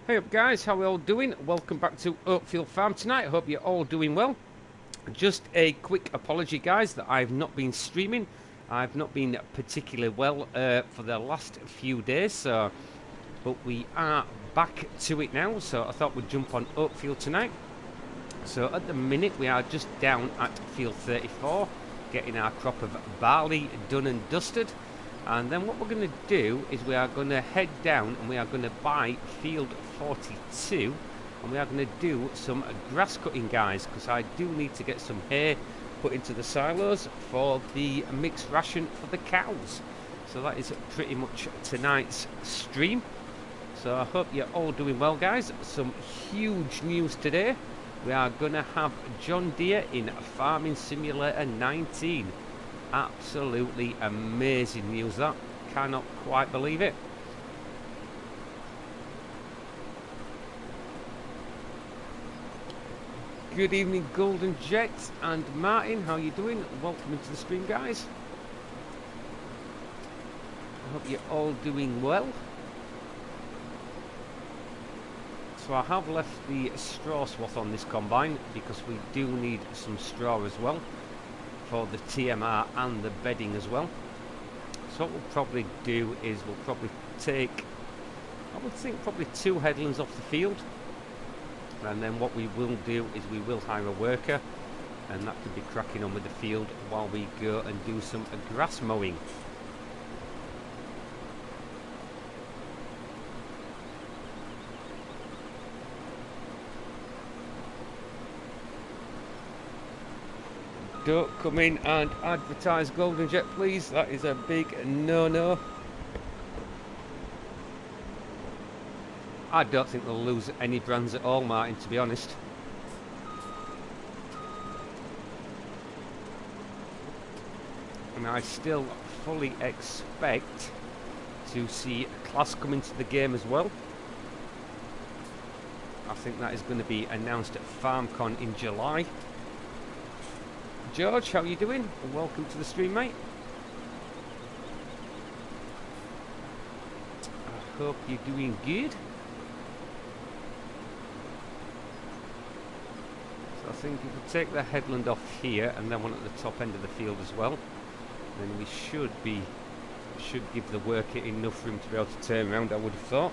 Hey up guys, how are we all doing? Welcome back to Oakfield Farm tonight. I hope you're all doing well. Just a quick apology guys that I've not been streaming. I've not been particularly well for the last few days, but we are back to it now, so I thought we'd jump on Oakfield tonight. So at the minute we are just down at field 34, getting our crop of barley done and dusted. And then what we're going to do is we are going to head down and we are going to buy field 42 and we are going to do some grass cutting guys, because I do need to get some hay put into the silos for the mixed ration for the cows. So that is pretty much tonight's stream. So I hope you're all doing well guys. Some huge news today. We are going to have John Deere in Farming Simulator 19. Absolutely amazing news, that. Cannot quite believe it. Good evening Golden Jet and Martin, how you doing? Welcome into the stream guys. I hope you're all doing well. So I have left the straw swath on this combine because we do need some straw as well for the TMR and the bedding as well. So what we'll probably do is we'll probably take, I would think, probably 2 headlands off the field, and then what we will do is we will hire a worker, and that could be cracking on with the field while we go and do some grass mowing. Don't come in and advertise Golden Jet please, that is a big no-no. I don't think they'll lose any brands at all, Martin, to be honest. And I still fully expect to see Class come into the game as well. I think that is going to be announced at FarmCon in July. George, how are you doing? Welcome to the stream, mate. I hope you're doing good. So I think if we take the headland off here and then one at the top end of the field as well, then we should give the worker enough room to be able to turn around, I would have thought.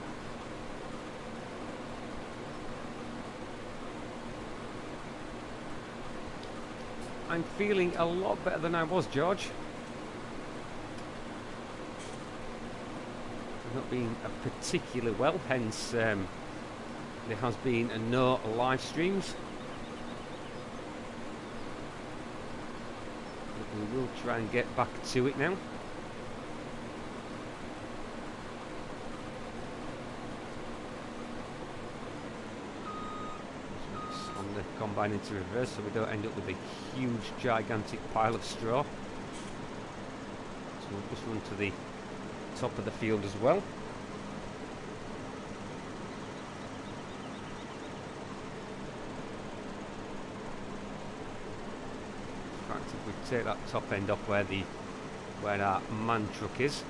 I'm feeling a lot better than I was, George. I've not been particularly well, hence there has been no live streams. But we will try and get back to it now. The combine into reverse so we don't end up with a huge gigantic pile of straw. So we'll just run to the top of the field as well. In fact, if we take that top end off where our man truck is,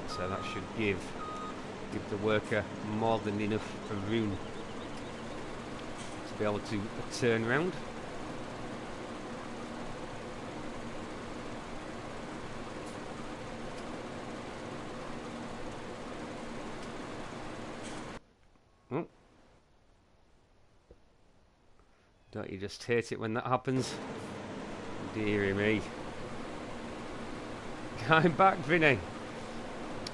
so that should give the worker more than enough room to be able to turn around. Oh. Don't you just hate it when that happens? Dearie me. I'm back, Vinny.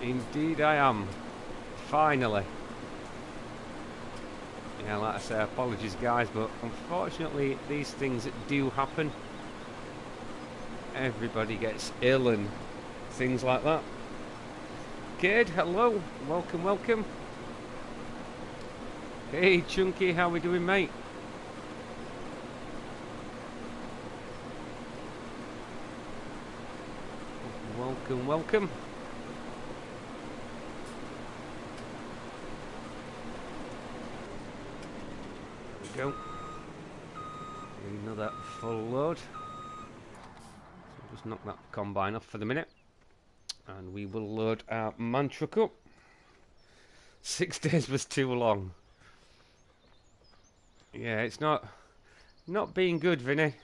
Indeed I am. Finally. Yeah, like I say, apologies guys, but unfortunately these things do happen. Everybody gets ill and things like that. Kid, hello. Welcome, welcome. Hey Chunky, how we doing, mate? Welcome. we go. Another full load. So just knock that combine off for the minute. And we will load our man truck up. 6 days was too long. Yeah, it's not being good, Vinny.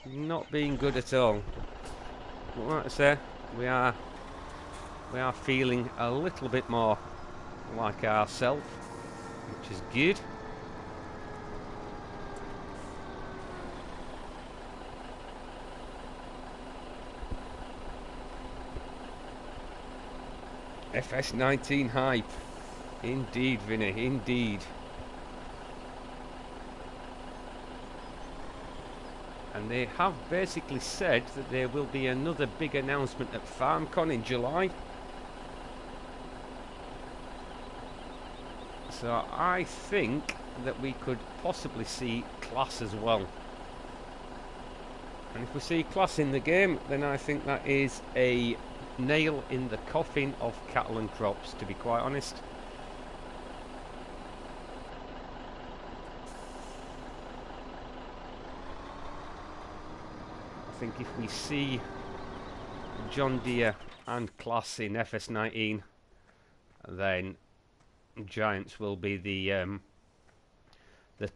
Not being good at all. But like I say, we are feeling a little bit more like ourselves, which is good. FS19 hype. Indeed, Vinny, indeed. And they have basically said that there will be another big announcement at FarmCon in July. So I think that we could possibly see Class as well. And if we see Class in the game, then I think that is a nail in the coffin of cattle and crops, to be quite honest. I think if we see John Deere and Class in FS19, then Giants will be the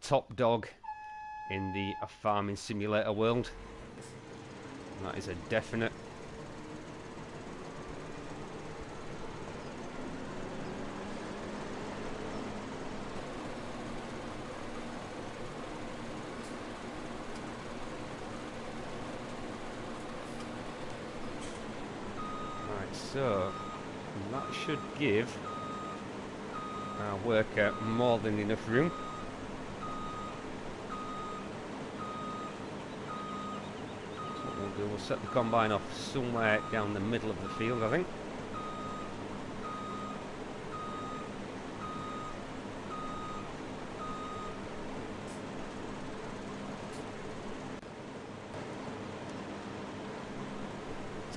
top dog in the farming simulator world. And that is a definite. So that should give our worker more than enough room. So what we'll do, we'll set the combine off somewhere down the middle of the field, I think.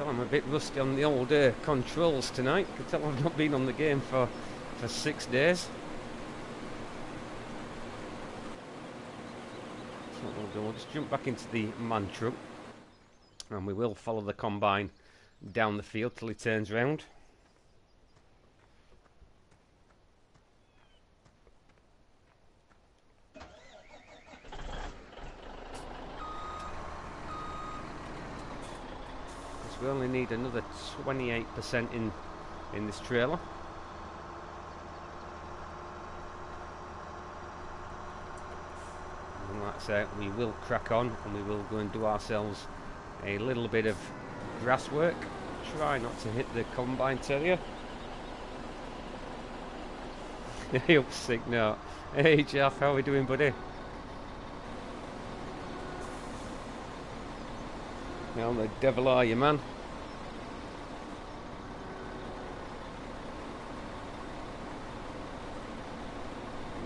I'm a bit rusty on the old controls tonight. You can tell I've not been on the game for 6 days. So what we'll do, we'll just jump back into the man truck and we will follow the combine down the field till he turns round. We only need another 28% in this trailer. And like I say, we will crack on and we will go and do ourselves a little bit of grass work. Try not to hit the combine terrier. Hey up, sick note. Hey Jeff, how are we doing, buddy? How the devil are you, man?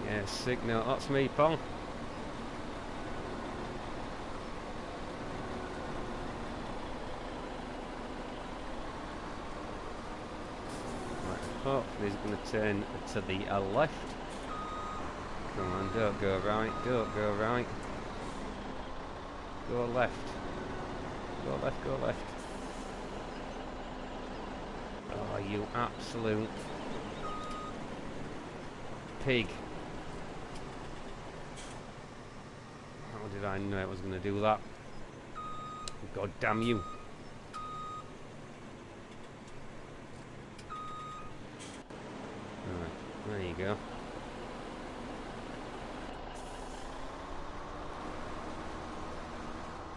Yeah, sick note. That's me, pal. Right, hopefully he's going to turn to the left. Come on, don't go right, don't go right. Go left. Go left, go left. Oh, you absolute pig. How did I know it was going to do that? God damn you. Right, there you go.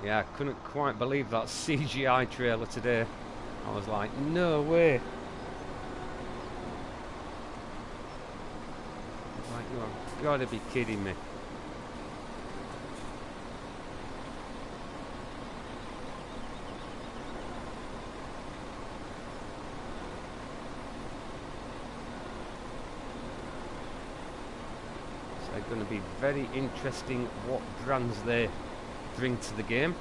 Yeah, I couldn't quite believe that CGI trailer today. I was like, no way. Like, you've got to be kidding me. So it's going to be very interesting what brands they bring to the game.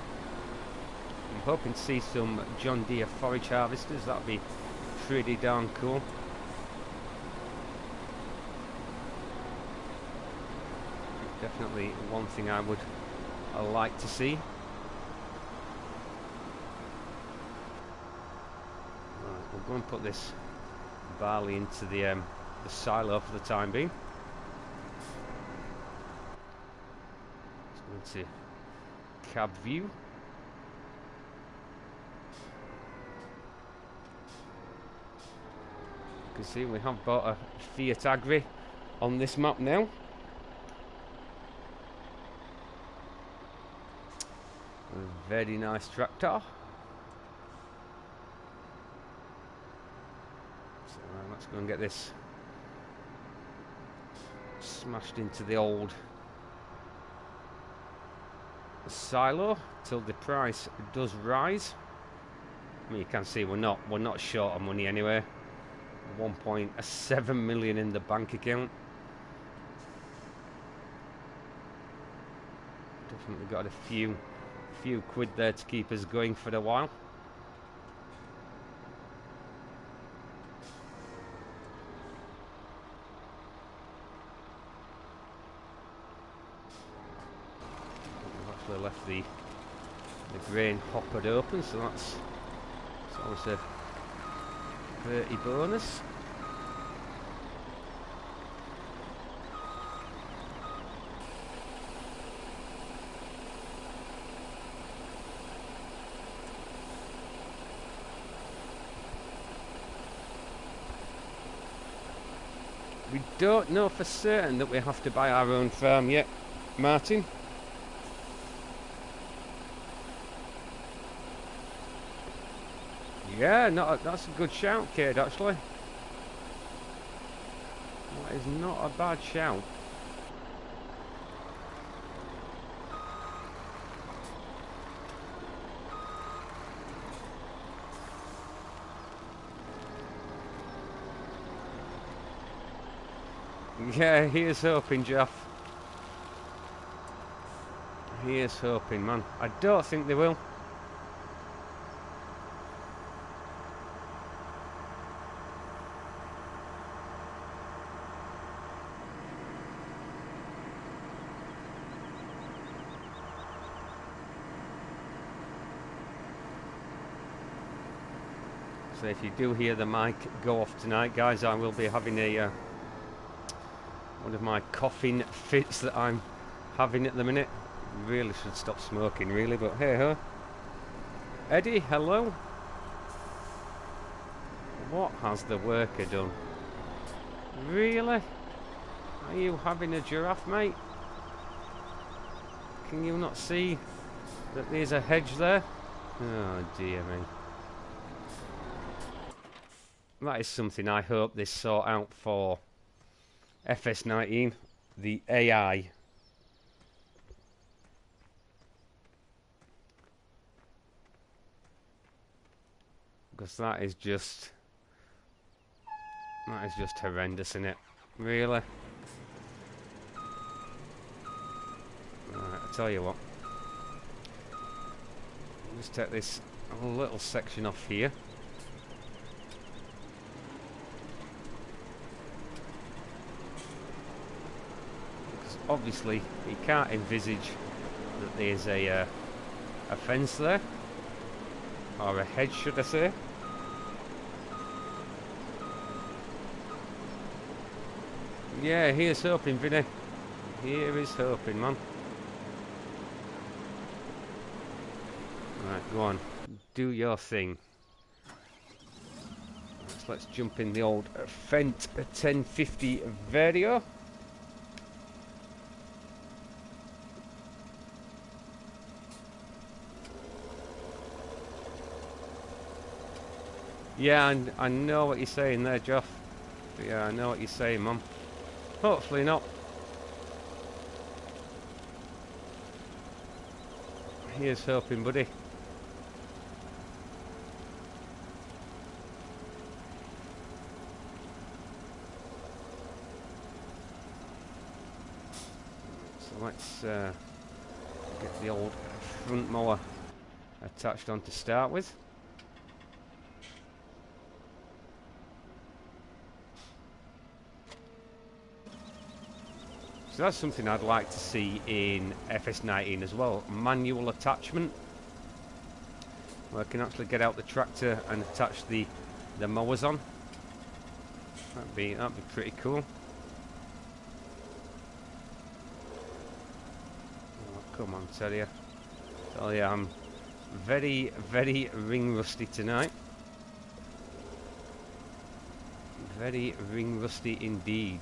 I'm hoping to see some John Deere forage harvesters. That'd be pretty darn cool. definitely one thing I would like to see. Right, we'll go and put this barley into the silo for the time being. Let's go into cab view. You can see we have bought a Fiat Agri on this map now. A very nice tractor. So let's go and get this smashed into the old silo till the price does rise. I mean, you can see we're not short of money anyway. 1.7 million in the bank account. Definitely got a few quid there to keep us going for a while. We've actually left the grain hopper open, so that's always a 30 bonus. We don't know for certain that we have to buy our own farm yet, Martin. Yeah, that's a good shout, Cade, actually. That is not a bad shout. Yeah, he is hoping, Jeff. He is hoping, man. I don't think they will. So if you do hear the mic go off tonight, guys, I will be having a one of my coughing fits that I'm having at the minute. Really should stop smoking, really, but hey ho. Eddie, hello. What has the worker done? Really? Are you having a giraffe, mate? Can you not see that there's a hedge there? Oh dear me. That is something I hope they sort out for FS19, the AI. Because that is just horrendous, isn't it? Really? Right, I tell you what. Just take this little section off here. Because obviously you can't envisage that there's a fence there, or a hedge, should I say? Yeah, here's hoping, Vinny. Here is hoping, man. Right, go on. Do your thing. Let's jump in the old Fendt 1050 Vario. Yeah, I know what you're saying there, Jeff. Yeah, I know what you're saying, Mum. Hopefully not. Here's hoping, buddy. So let's get the old front mower attached on to start with. So that's something I'd like to see in FS19 as well. Manual attachment, where I can actually get out the tractor and attach the mowers on. That'd be pretty cool. Oh, come on, tell you. Oh yeah, I'm very, very ring rusty tonight. Very ring rusty indeed.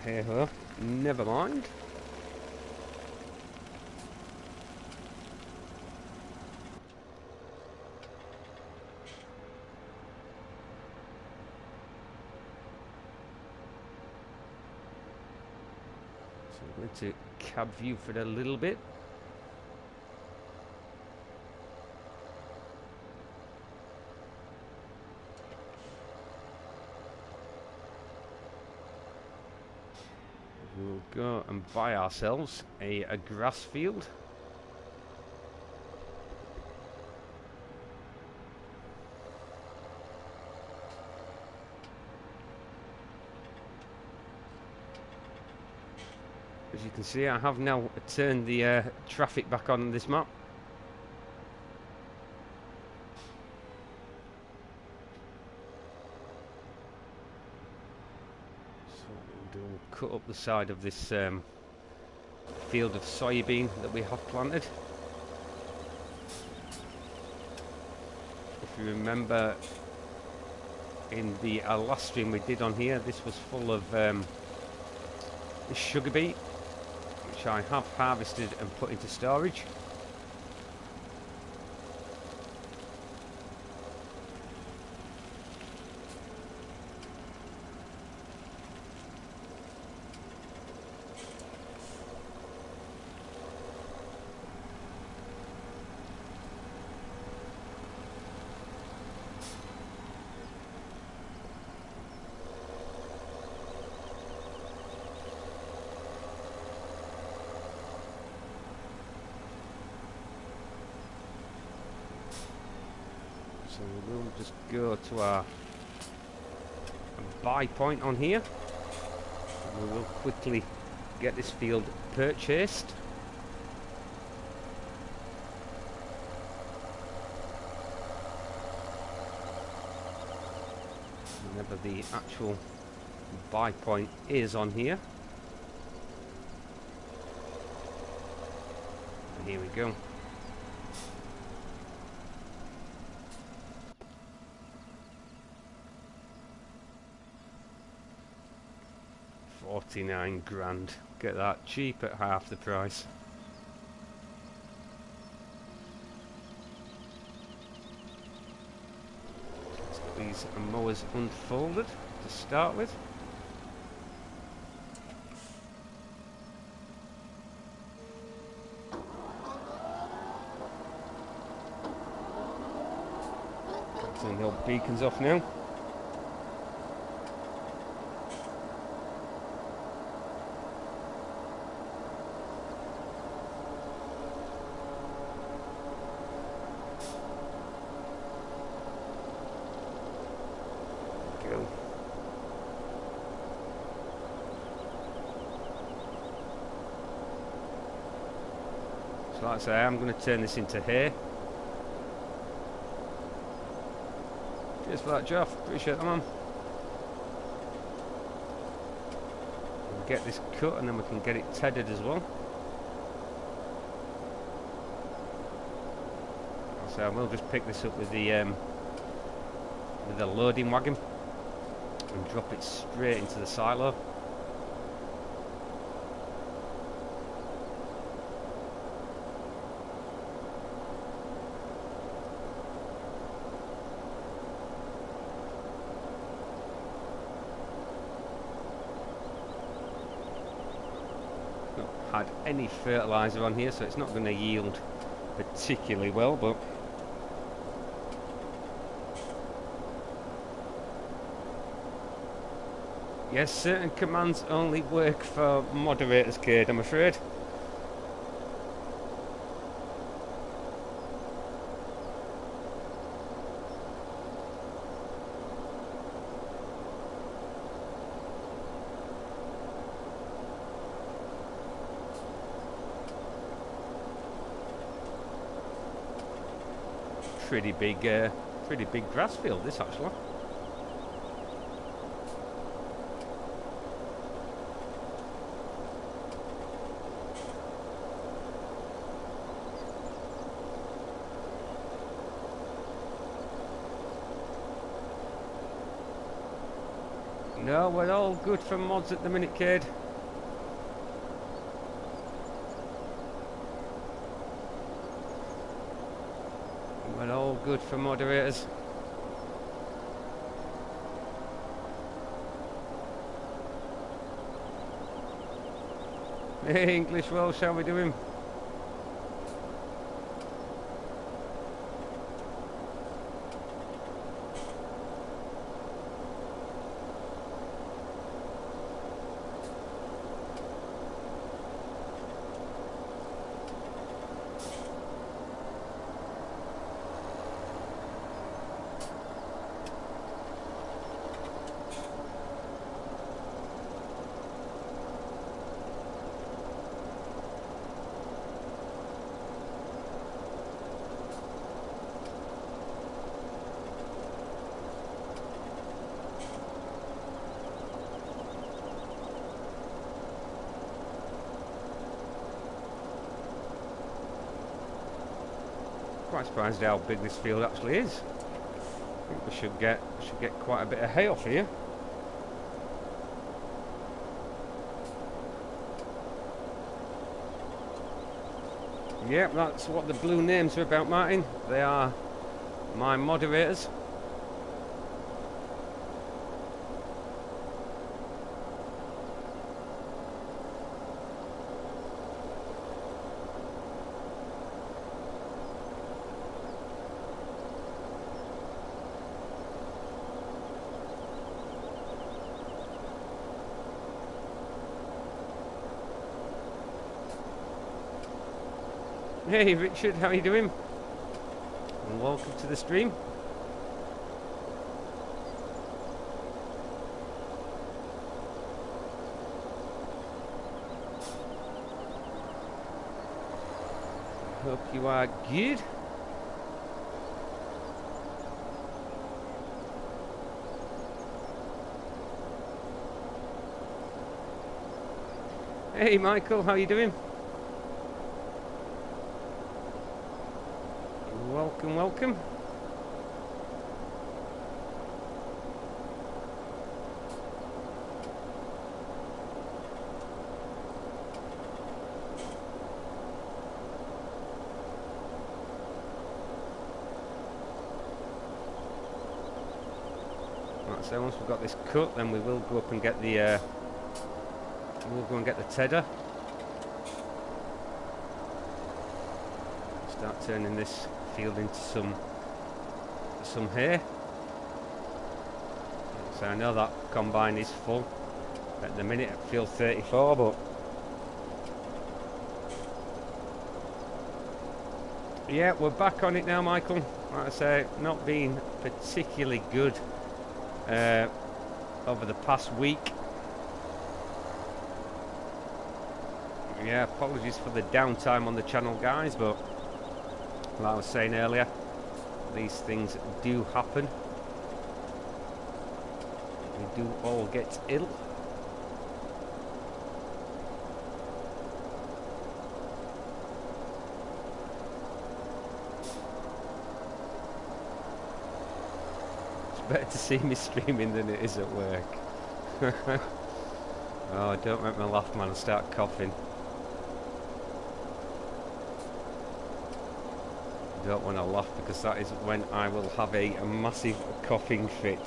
Hey ho, never mind. So I'm going to cab view for a little bit. We'll go and buy ourselves a grass field. As you can see, I have now turned the traffic back on this map. So we'll cut up the side of this field of soybean that we have planted. If you remember, in the last stream we did on here, this was full of sugar beet, which I have harvested and put into storage. So we'll just go to our buy point on here. We will quickly get this field purchased. Whenever the actual buy point is on here. And here we go. £49,000. Get that cheap at half the price. Let's get these mowers unfolded to start with. Turn the old beacons off now. So like I say, I'm going to turn this into hay. Cheers for that, Jeff. Appreciate that, man. We'll get this cut and then we can get it tedded as well. So I will just pick this up with the loading wagon and drop it straight into the silo. Had any fertilizer on here, so it's not going to yield particularly well, but yes, certain commands only work for moderators, Cade, I'm afraid. pretty big grass field, this actually. No, we're all good for mods at the minute, kid. We're all good for moderators. Hey, English Welsh, how we doing? Quite surprised how big this field actually is. I think we should get quite a bit of hay off here. Yep, that's what the blue names are about, Martin. They are my moderators. Hey Richard, how are you doing? And welcome to the stream. Hope you are good. Hey Michael, how are you doing? Welcome, welcome. Right, so once we've got this cut, then we will go up and get the we'll go and get the tedder. Start turning this field into some hay. So I know that combine is full at the minute at field 34, but yeah, we're back on it now, Michael. Like I say, not been particularly good over the past week. Yeah, apologies for the downtime on the channel, guys, but like I was saying earlier, these things do happen. We do all get ill. It's better to see me streaming than it is at work. Oh, don't make me laugh, man. I'll start coughing. Don't want to laugh because that is when I will have a massive coughing fit.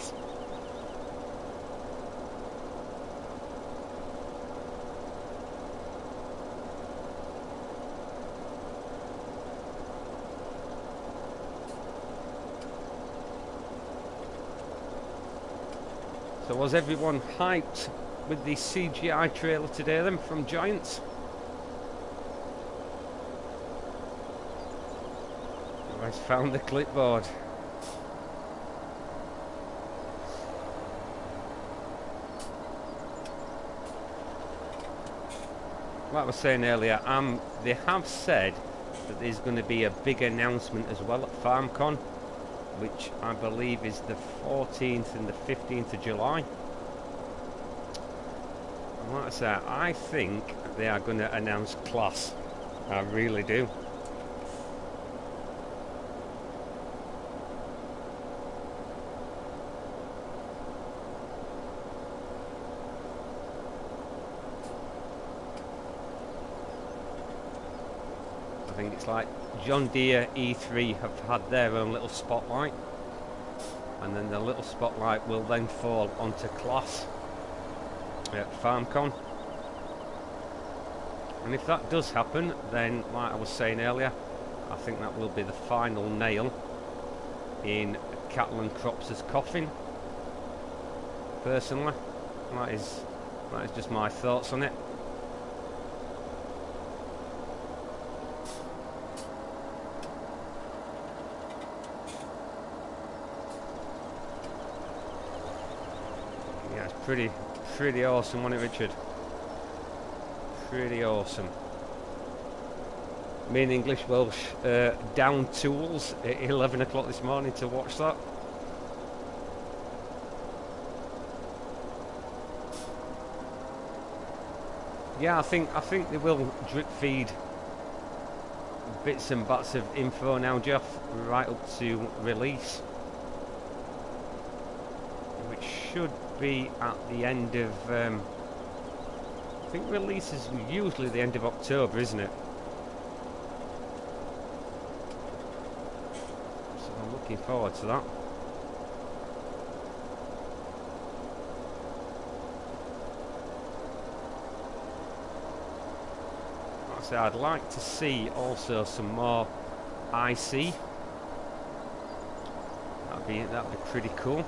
So was everyone hyped with the CGI trailer today then from Giants? I've found the clipboard. Like I was saying earlier, they have said that there's going to be a big announcement as well at FarmCon, which I believe is the 14th and the 15th of July. And like I say, I think they are going to announce class. I really do. I think it's like John Deere E3 have had their own little spotlight, and then the little spotlight will then fall onto class at FarmCon. And if that does happen, then like I was saying earlier, I think that will be the final nail in Cattle and Crops' coffin. Personally, that is just my thoughts on it. Yeah, it's pretty awesome, wasn't it, Richard? Pretty awesome. Me and English Welsh down tools at 11 o'clock this morning to watch that. Yeah, I think they will drip feed bits and bats of info now, Jeff, right up to release, which should be at the end of I think release is usually the end of October, isn't it? So I'm looking forward to that. Like I say, I'd like to see also some more IC. That'd be pretty cool.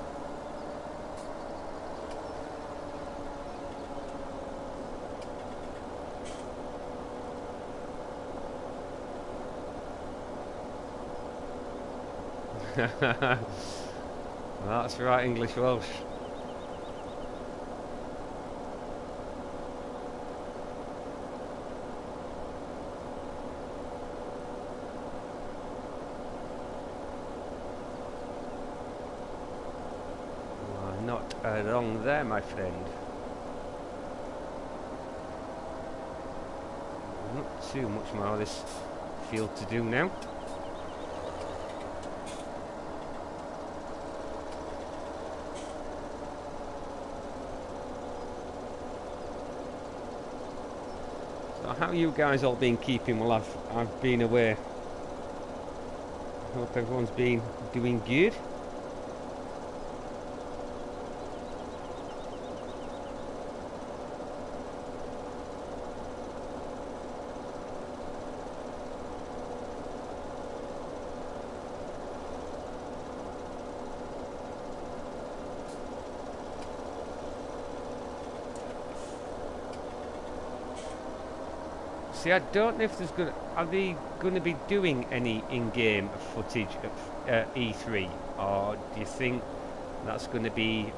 That's right, English Welsh. Not wrong there, my friend. Not too much more of this field to do now. How you guys all been keeping while I've been away? Hope everyone's been doing good. See, I don't know if are they going to be doing any in-game footage of E3, or do you think that's going to be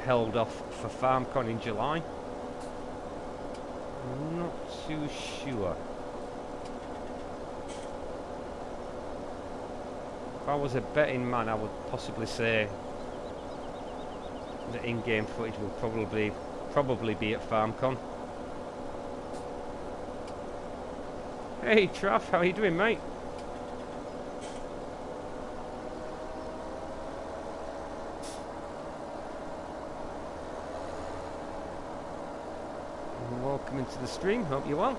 held off for FarmCon in July? I'm not too sure. If I was a betting man, I would possibly say the in-game footage will probably be at FarmCon. Hey Traff, how are you doing, mate? Welcome into the stream, hope you're well.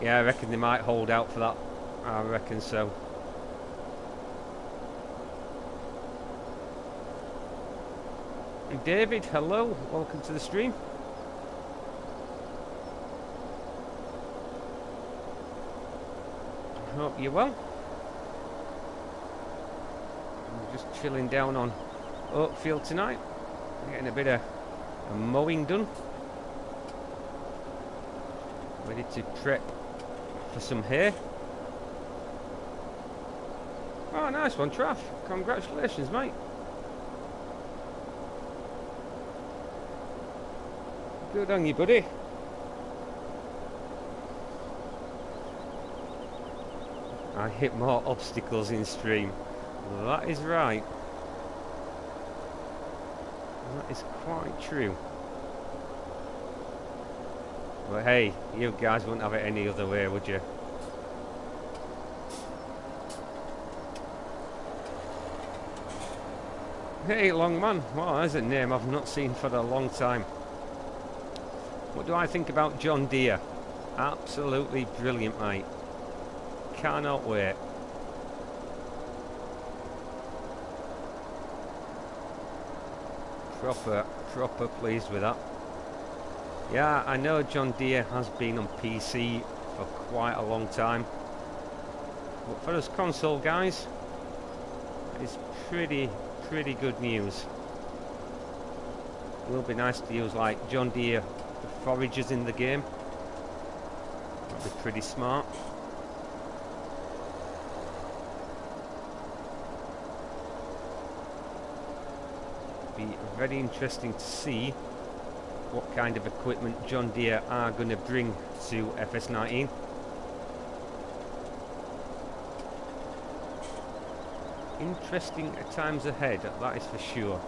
Yeah, I reckon they might hold out for that. I reckon so. David, hello, welcome to the stream. Hope you're well. I'm just chilling down on Oakfield tonight, getting a bit of mowing done. Ready to prep for some hay. Oh, nice one, Traff. Congratulations, mate. Good on you, buddy. I hit more obstacles in stream. That is right. That is quite true. But hey, you guys wouldn't have it any other way, would you? Hey, Longman. Well, that's a name I've not seen for a long time. What do I think about John Deere? Absolutely brilliant, mate. Cannot wait. Proper pleased with that. Yeah, I know John Deere has been on PC for quite a long time. But for us console guys, it's pretty good news. It will be nice to use like John Deere foragers in the game. That'd be pretty smart. Be very interesting to see what kind of equipment John Deere are going to bring to FS19. Interesting times ahead, that is for sure.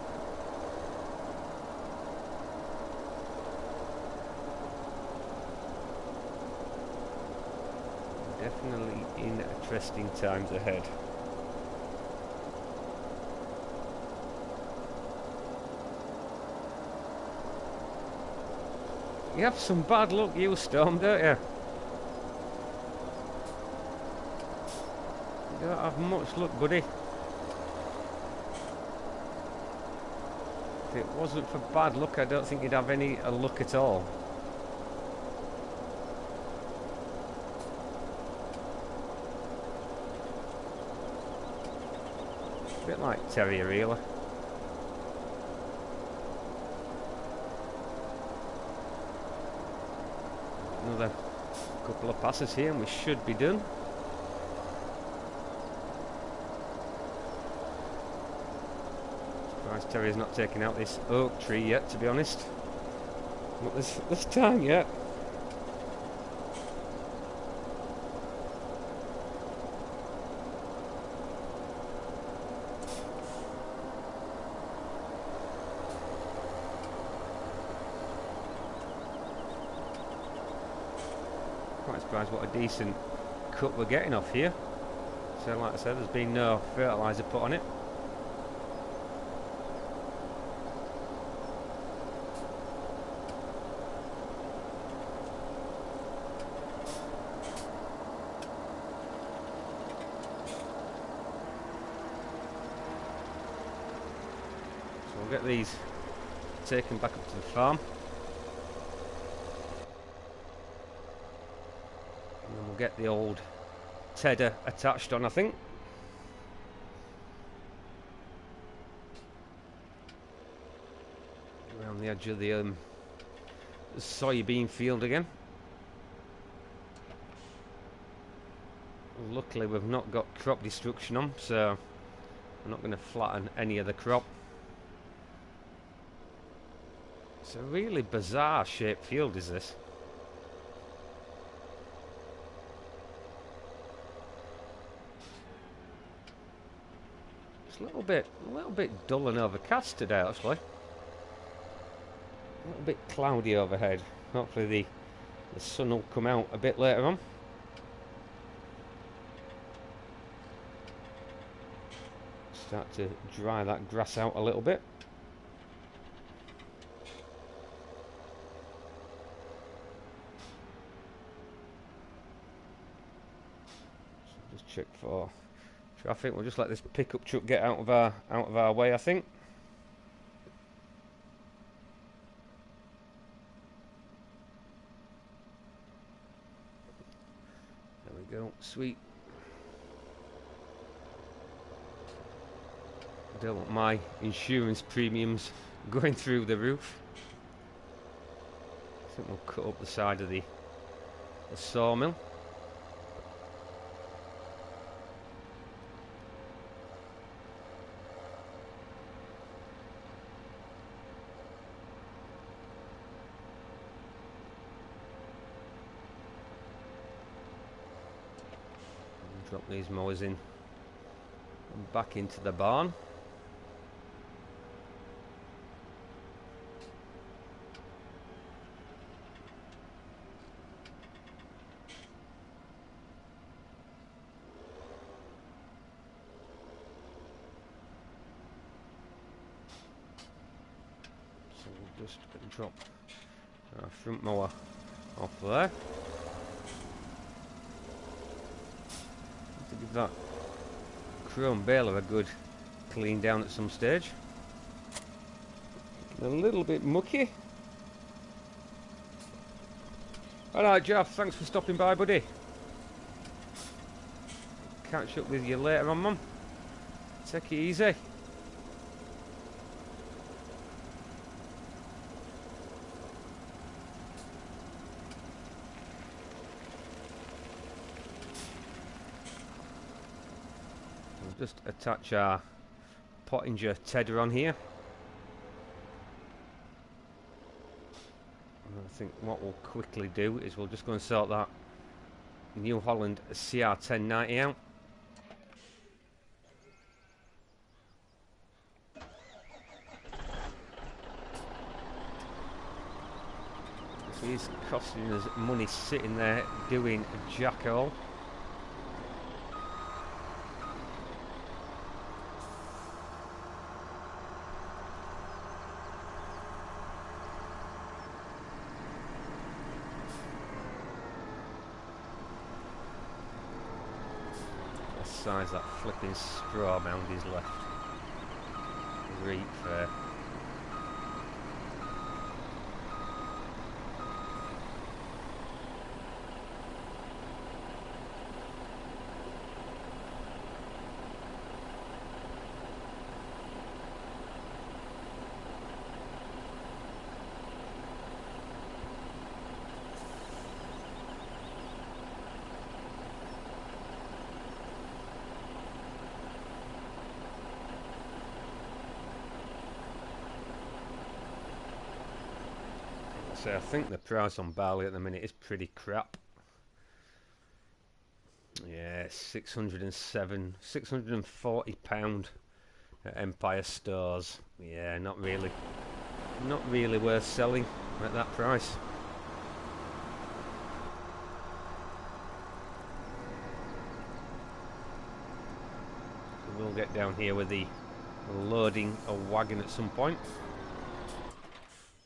Definitely interesting times ahead. You have some bad luck, you Storm, don't you? You don't have much luck, buddy. If it wasn't for bad luck, I don't think you'd have any luck at all. A bit like Terrier Healer. Another couple of passes here and we should be done. Surprised Terrier's not taken out this oak tree yet, to be honest. Not this time yet. Quite surprised what a decent cut we're getting off here. So like I said, there's been no fertiliser put on it. So we'll get these taken back up to the farm. Get the old tedder attached on, I think. Around the edge of the soybean field again. Luckily we've not got crop destruction on, so I'm not going to flatten any of the crop. It's a really bizarre shaped field, is this? A little bit dull and overcast today, actually. A little bit cloudy overhead. Hopefully the sun will come out a bit later on. Start to dry that grass out a little bit. So just check for traffic. We'll just let this pickup truck get out of our way, I think. There we go. Sweet. I don't want my insurance premiums going through the roof. I think we'll cut up the side of the sawmill. Drop these mowers in and back into the barn. So we'll just drop our front mower off there. To give that chrome baler a good clean down at some stage. A little bit mucky. Alright, Jeff, thanks for stopping by, buddy. Catch up with you later on, Mum. Take it easy. We'll just attach our Pottinger tedder on here. And I think what we'll quickly do is we'll just go and sort that New Holland CR1090 out. He's costing us money sitting there doing jack all. What size that flipping straw mound is left. Great fair. So I think the price on barley at the minute is pretty crap. Yeah, £640 at Empire Stores. Yeah, not really worth selling at that price. So we'll get down here with the loading a wagon at some point.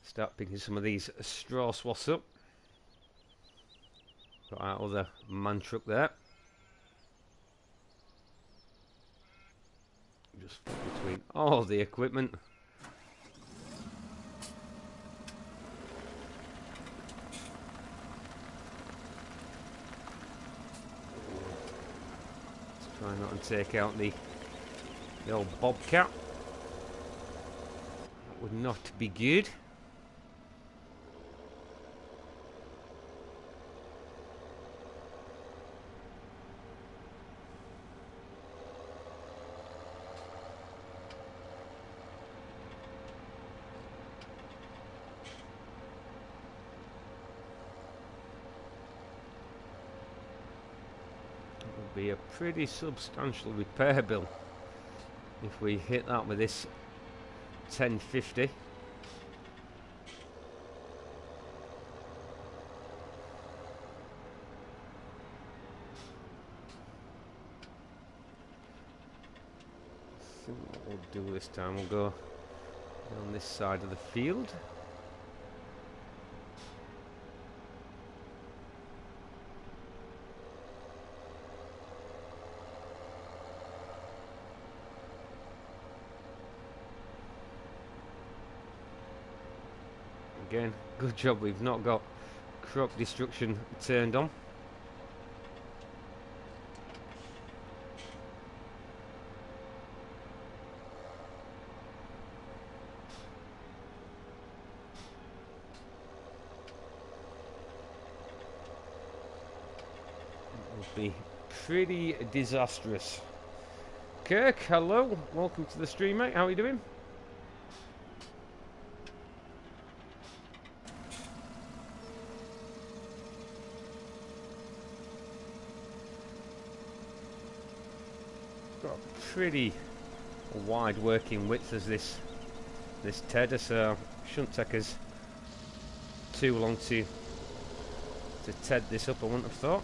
Start picking some of these straw swaths up. Got our other man truck there. Just flip between all the equipment. Let's try not to take out the old bobcat. That would not be good. Be a pretty substantial repair bill if we hit that with this 1050. I think what we'll do this time, we'll go down this side of the field. Again, good job we've not got crop destruction turned on. It would be pretty disastrous. Kirk, hello, welcome to the stream, mate. How are you doing? pretty wide working width as this tedder, so shouldn't take us too long to ted this up, I wouldn't have thought.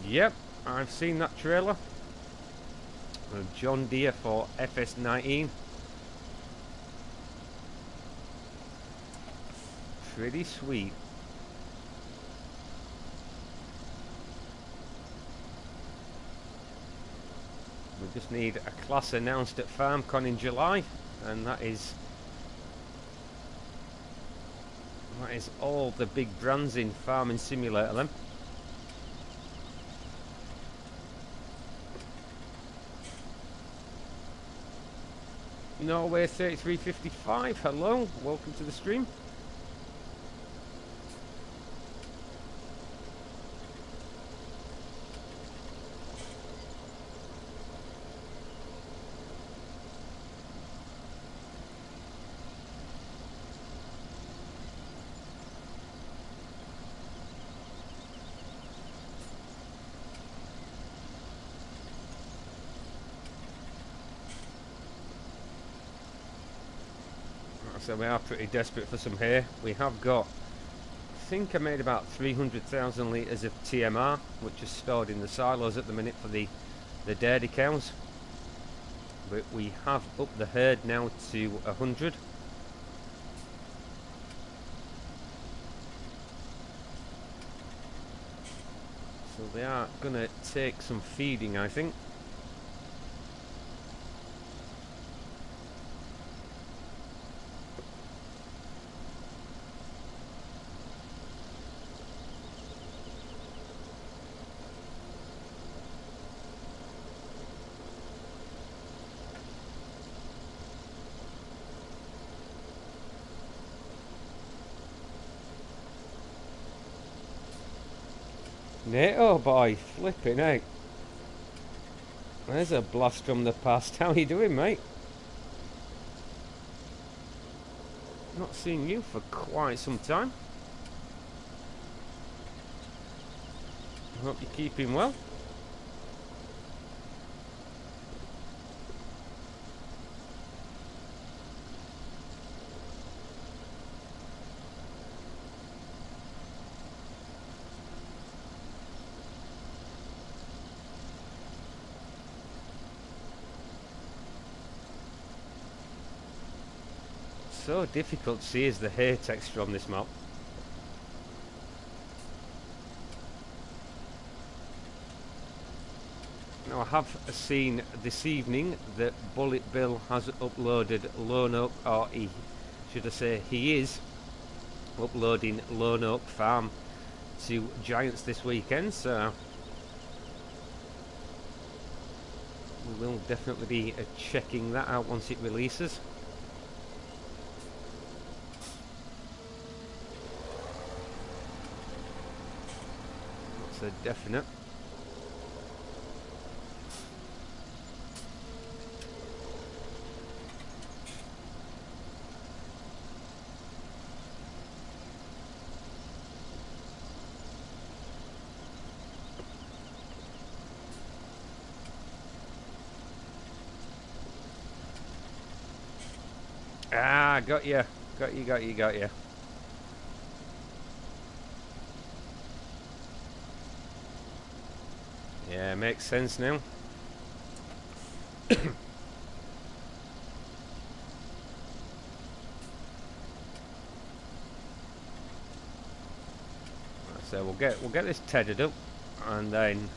Yep, I've seen that trailer. A John Deere for FS19. Pretty sweet. We just need a class announced at FarmCon in July, and that is all the big brands in Farming Simulator then. Norway 3355, hello, welcome to the stream. So we are pretty desperate for some hay. We have got, I think I made about 300,000 litres of TMR, which is stored in the silos at the minute for the dairy cows. But we have upped the herd now to 100. So they are going to take some feeding, I think. NATO boy, flipping out. There's a blast from the past. How you doing, mate? Not seen you for quite some time. I hope you're keeping well. So difficult to see is the hay texture on this map. Now I have seen this evening that Bullet Bill has uploaded Lone Oak, or should I say he is uploading Lone Oak Farm to Giants this weekend, so we will definitely be checking that out once it releases. A definite. Ah, got you. Got you. Yeah, makes sense now. So we'll get this tedded up, and then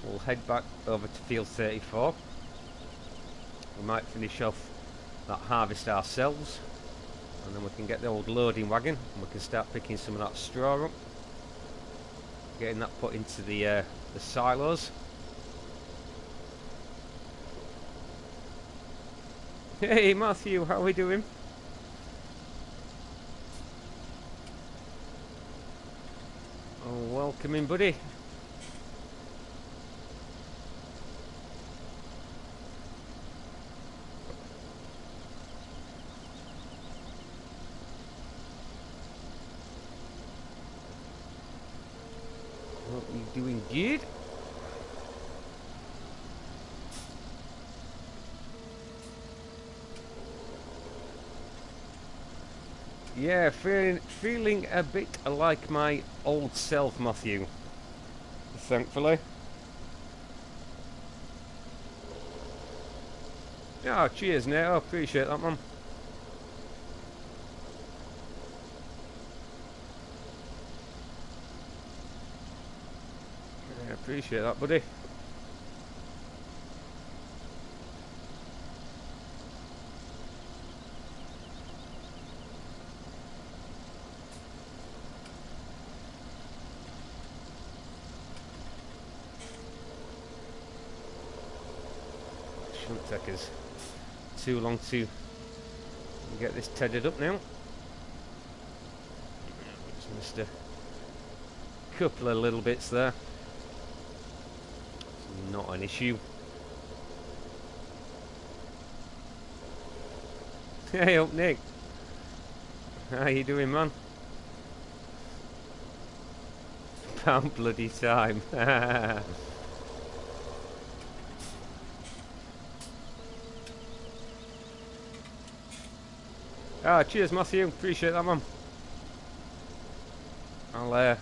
we'll head back over to field 34. We might finish off that harvest ourselves, and then we can get the old loading wagon and we can start picking some of that straw up, getting that put into the silos. Hey Matthew, how are we doing? Oh, welcome in, buddy. Hope you're doing good. Yeah, feeling a bit like my old self, Matthew. Thankfully. Yeah, cheers, Nate. I appreciate that, man. I appreciate that, buddy. Shouldn't take us too long to get this tedded up now. Just missed a couple of little bits there. It's not an issue. Hey up, Nick. How you doing, man? Pound bloody time. Ah, cheers, Matthew. Appreciate that, man. I'll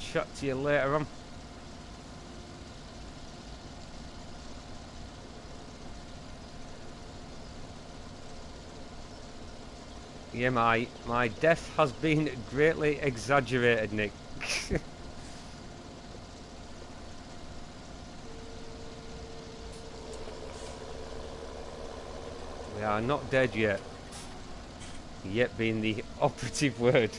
chat to you later on. Yeah, my death has been greatly exaggerated, Nick. We are not dead yet. Yet being the operative word.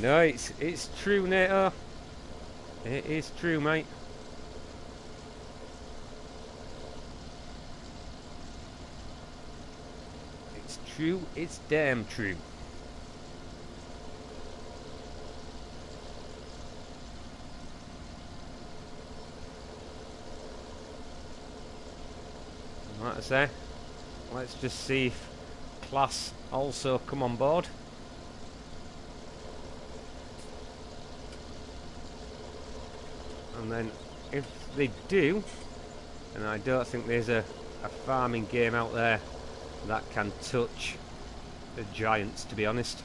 No, it's true, Nato. It is true, mate. It's true. It's damn true. Like I say, let's just see if Class also come on board. And then if they do, and I don't think there's a farming game out there that can touch the Giants, to be honest.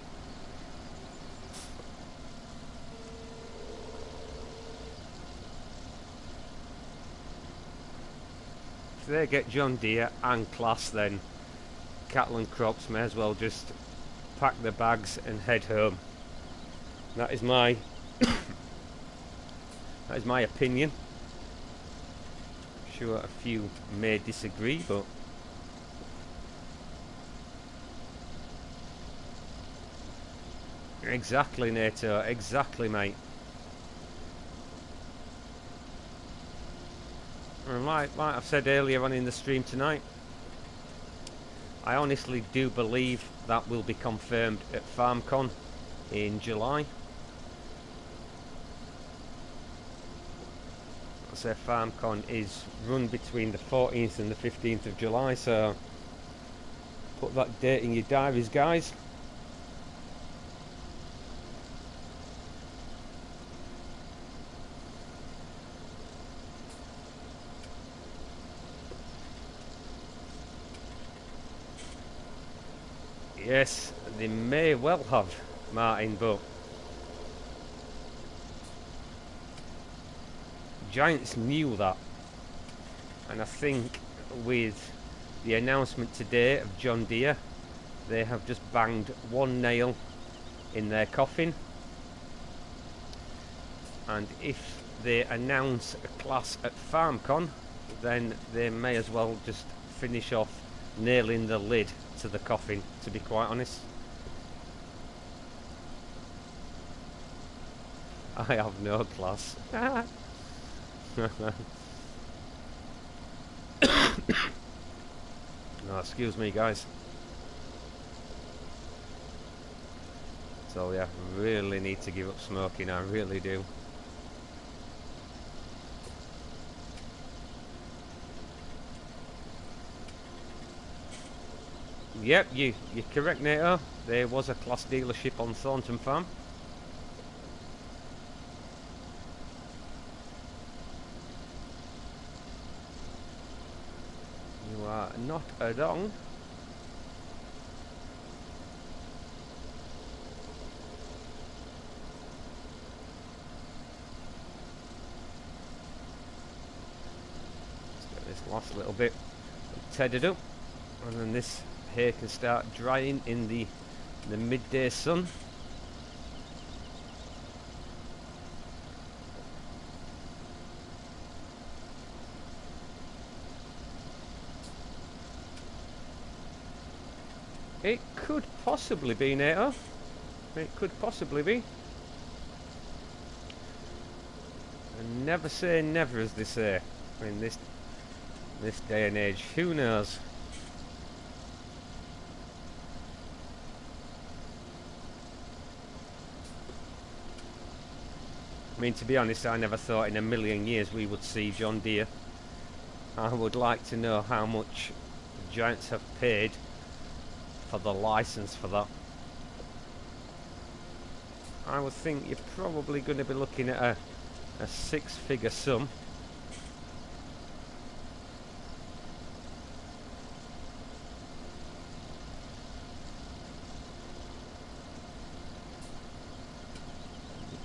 If they get John Deere and Class, then Cattle and Crops may as well just pack the bags and head home. That is my that is my opinion. I'm sure a few may disagree, but exactly, Nato, exactly, mate. And like I've said earlier on in the stream tonight, I honestly do believe that will be confirmed at FarmCon in July. I say FarmCon is run between the 14th and the 15th of July, so put that date in your diaries, guys. Yes, they may well have, Martin, but Giants knew that, and I think with the announcement today of John Deere, they have just banged one nail in their coffin. And if they announce a Class at FarmCon, then they may as well just finish off nailing the lid to the coffin, to be quite honest. I have no Class. No, excuse me, guys. So yeah, really need to give up smoking, I really do. Yep, you're correct, Nato. There was a Class dealership on Thornton Farm. You are not wrong. Let's get this last little bit tedded up, and then this hay can start drying in the midday sun. It could possibly be, Nato. It could possibly be. And never say never, as they say. In this day and age, who knows? I mean, to be honest, I never thought in a million years we would see John Deere. I would like to know how much the Giants have paid for the license for that. I would think you're probably going to be looking at a six-figure sum.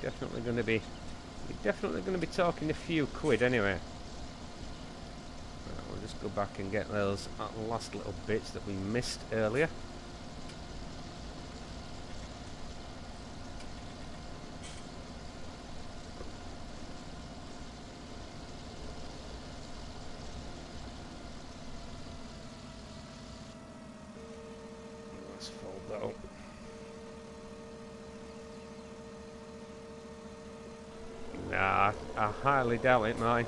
You're definitely going to be talking a few quid anyway. Right, we'll just go back and get those last little bits that we missed earlier. Let's fold that up. Nah, I highly doubt it, mine.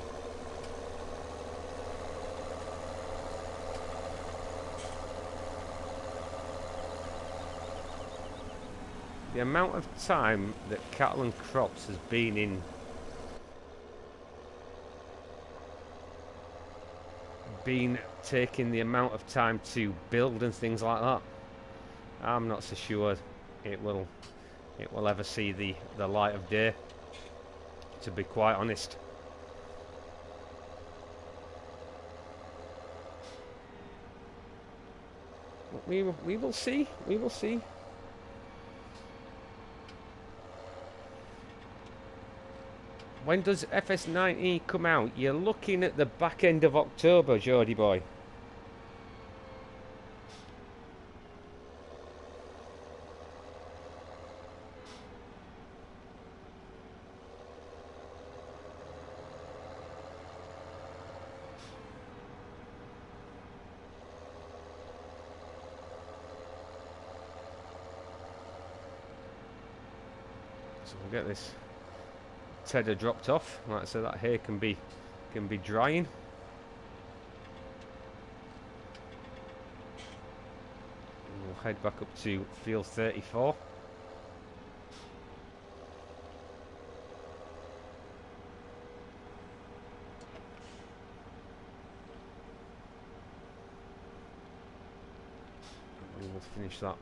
The amount of time that cattle and crops has been taking the amount of time to build and things like that, I'm not so sure it will ever see the light of day, to be quite honest. We will see. We will see. When does FS90 come out? You're looking at the back end of October, Jody boy. So we'll get this tedder dropped off, like so that hay can be drying. And we'll head back up to field 34. And we will finish that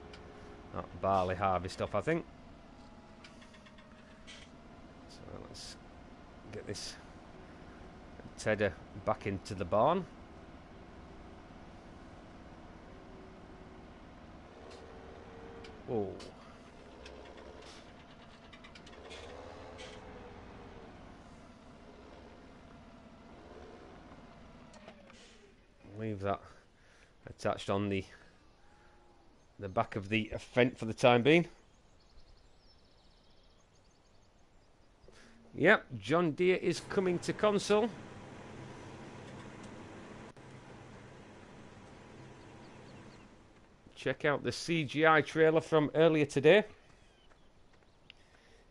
barley harvest off, I think. Let's get this tedder back into the barn. Oh. Leave that attached on the back of the fence for the time being. Yep, John Deere is coming to console. Check out the CGI trailer from earlier today.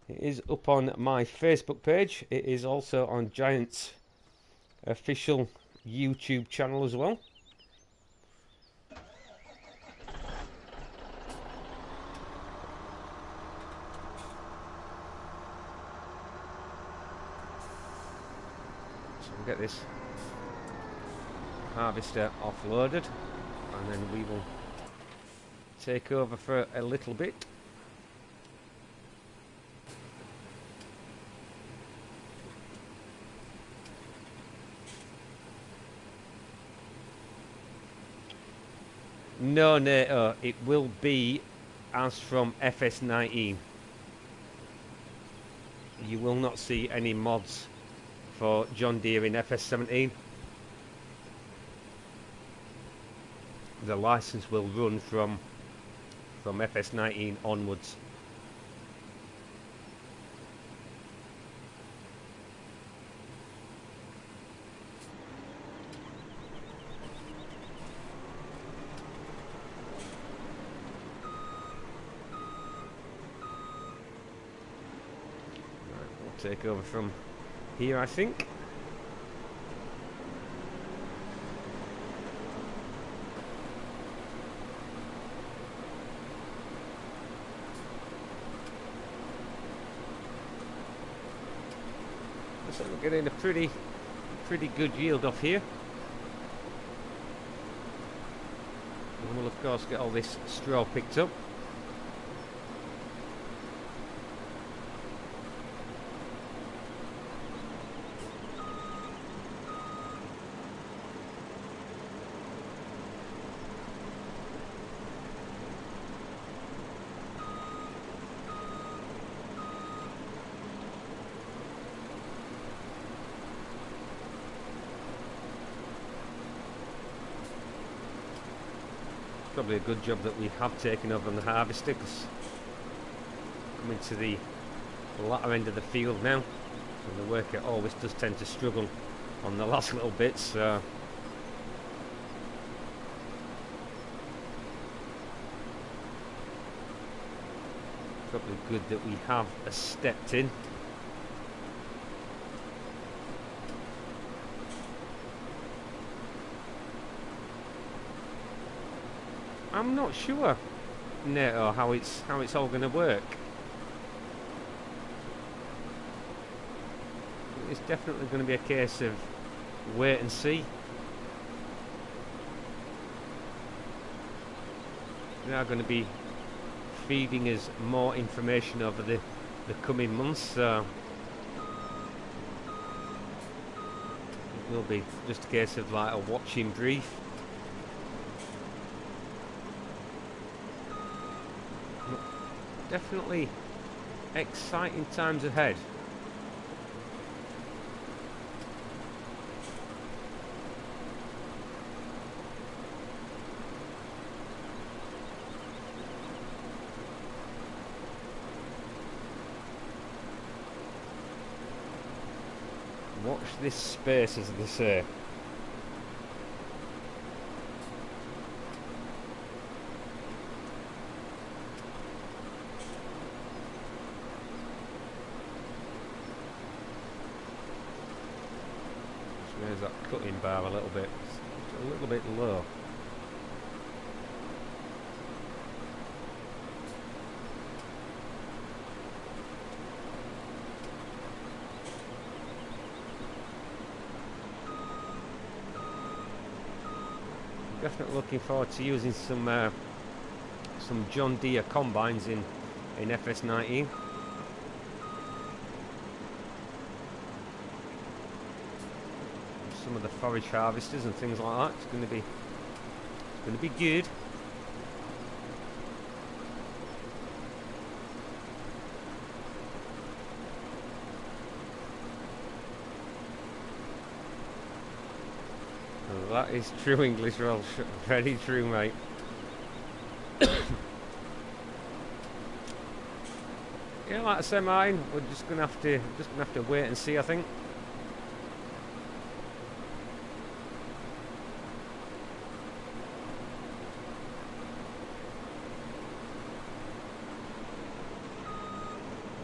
It is up on my Facebook page. It is also on Giant's official YouTube channel as well. So we'll get this harvester offloaded, and then we will take over for a little bit. No, NATO, it will be as from FS19. You will not see any mods for John Deere in FS17. The license will run from FS19 onwards. Take over from here, I think. So we're getting a pretty good yield off here. And we'll of course get all this straw picked up. Probably a good job that we have taken over on the harvester, because coming to the latter end of the field now, and the worker always does tend to struggle on the last little bits, so probably good that we have stepped in. I'm not sure, NATO, how it's all going to work. It's definitely going to be a case of wait and see. They are going to be feeding us more information over the coming months, so it will be just a case of like a watching brief. Definitely exciting times ahead. Watch this space, as they say. There's that cutting bar a little bit. It's a little bit low. I'm definitely looking forward to using some John Deere combines in FS19. Some of the forage harvesters and things like that. It's going to be good. Well, that is true English, Welsh. Very true, mate. Yeah, like I say, mine. We're just gonna have to wait and see, I think.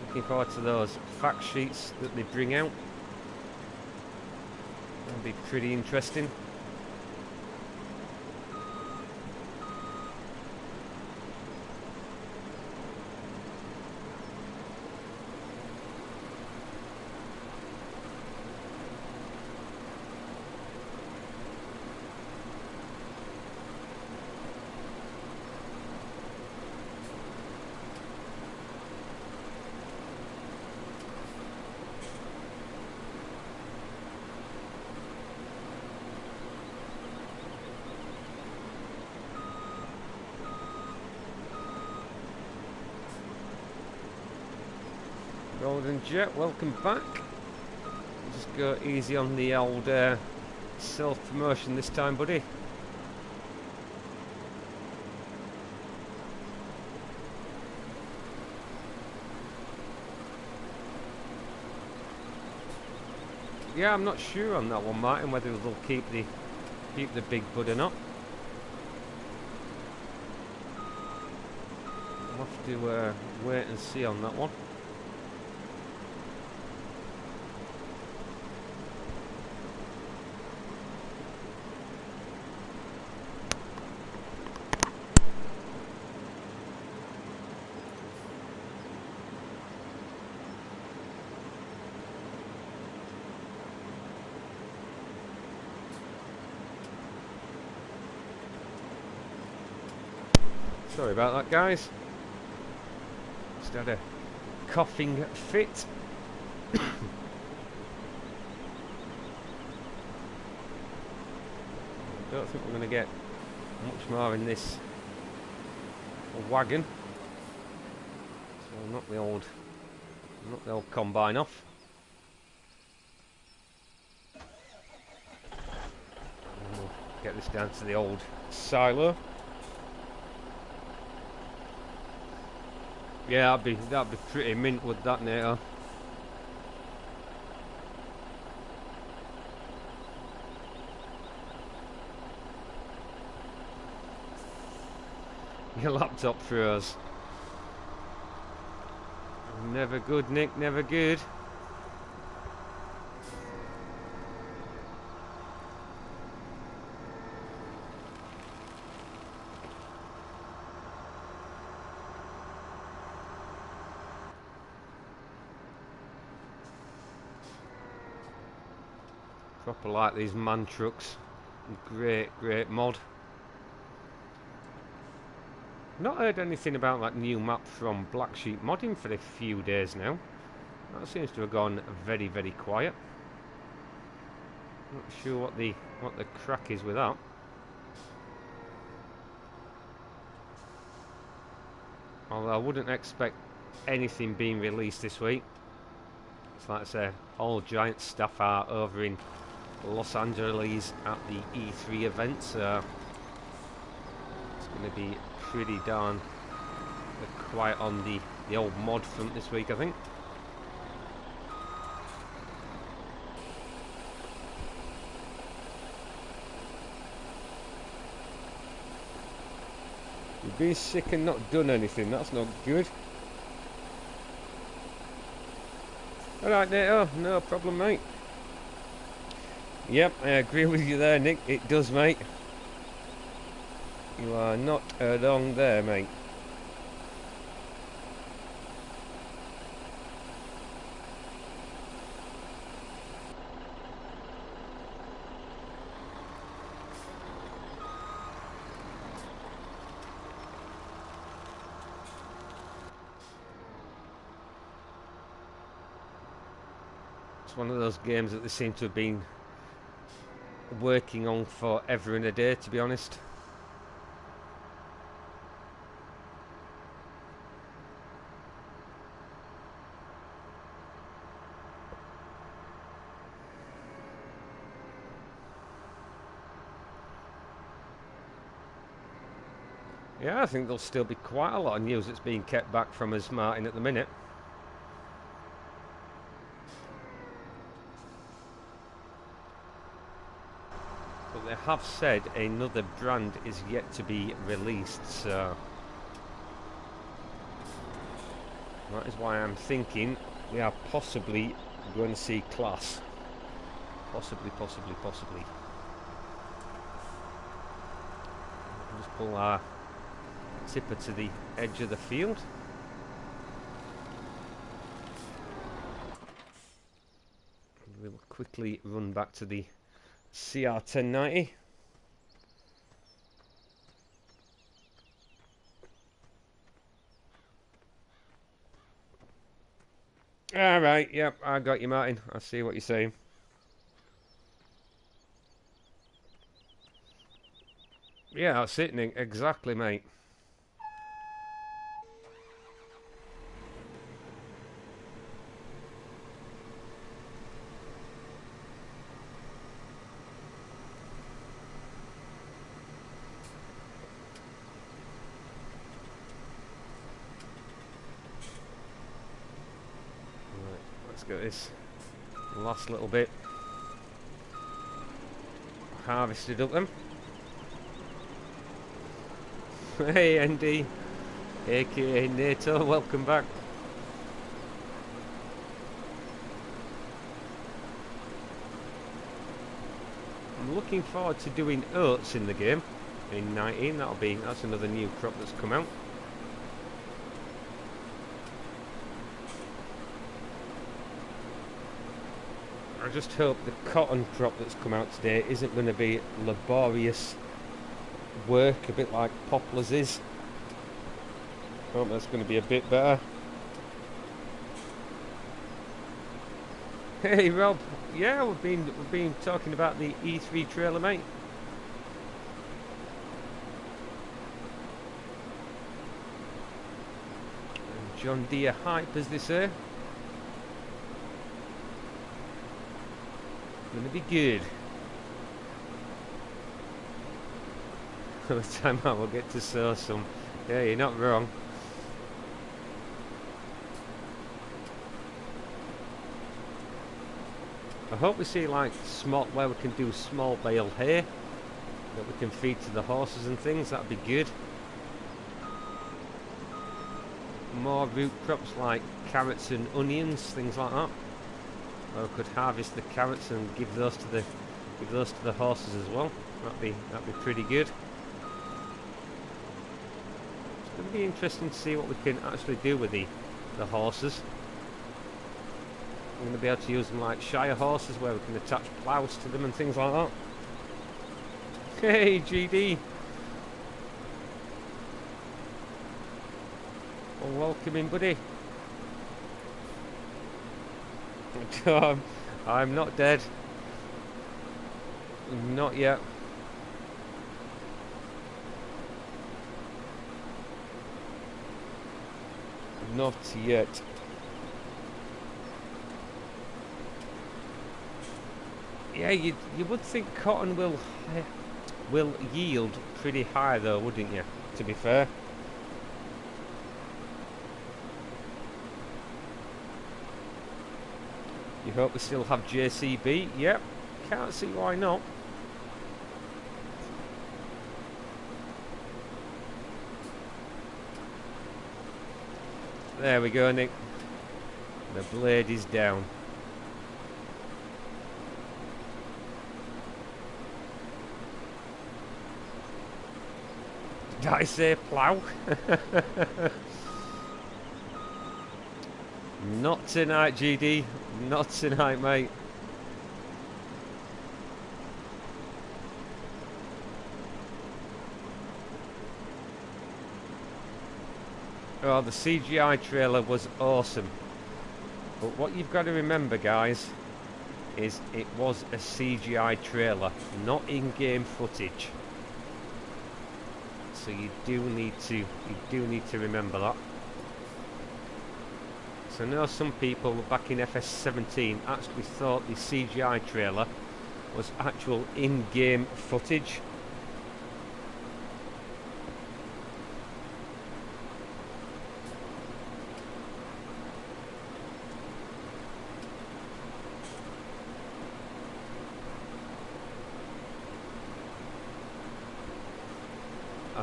Looking forward to those fact sheets that they bring out. That'll be pretty interesting. Golden Jet, welcome back. Just go easy on the old self-promotion this time, buddy. Yeah, I'm not sure on that one, Martin, whether they'll keep the big bud or not. We'll have to wait and see on that one. Sorry about that, guys. Just had a coughing fit. Don't think we're going to get much more in this wagon. So I'll knock the old combine off. And we'll get this down to the old silo. Yeah, that'd be pretty mint, would that, Nato? Your laptop froze. Never good, Nick, never good. Proper like these man trucks. Great mod. Not heard anything about that new map from Black Sheep Modding for a few days now. That seems to have gone very quiet. Not sure what the crack is with that. Although I wouldn't expect anything being released this week. It's like I say, all Giant staff are over in Los Angeles at the E3 event, so it's going to be pretty darn quiet on the old mod front this week, I think. You've been sick and not done anything, that's not good. Alright, Nato, no problem, mate. Yep, I agree with you there, Nick. It does, mate. You are not wrong there, mate. It's one of those games that they seem to have been working on forever and a day, to be honest. Yeah, I think there'll still be quite a lot of news that's being kept back from us, Martin, at the minute. But they have said another brand is yet to be released, so that is why I'm thinking we are possibly going to see Class. Possibly. We'll just pull our tipper to the edge of the field. We'll quickly run back to the CR1090. Alright, yep, I got you, Martin. I see what you're saying. Yeah, that's it, Nick. Exactly, mate. at this. Last little bit. Harvested up them. Hey Andy, aka NATO, welcome back. I'm looking forward to doing oats in the game in 19. That's another new crop that's come out. I just hope the cotton crop that's come out today isn't going to be laborious work, a bit like poplars is. Hope that's going to be a bit better. Hey Rob, yeah, we've been talking about the E3 trailer, mate. And John Deere hype, as they say. Gonna be good. By the time I will get to sow some. Yeah, you're not wrong. I hope we see like where we can do small bale hay that we can feed to the horses and things. That'd be good. More root crops like carrots and onions, things like that. Or we could harvest the carrots and give those to the horses as well. That'd be pretty good. It's going to be interesting to see what we can actually do with the horses. We're going to be able to use them like Shire horses, where we can attach ploughs to them and things like that. Hey GD! Well, welcome in, buddy. I'm not dead. Not yet. Not yet. Yeah, you would think cotton will yield pretty high though, wouldn't you? To be fair. You hope we still have JCB? Yep. Can't see why not. There we go, Nick. The blade is down. Did I say plough? Not tonight, GD. Not tonight, mate. Oh, the CGI trailer was awesome. But what you've got to remember, guys, is it was a CGI trailer, not in-game footage. So you do need to remember that. So I know some people back in FS17 actually thought the CGI trailer was actual in-game footage.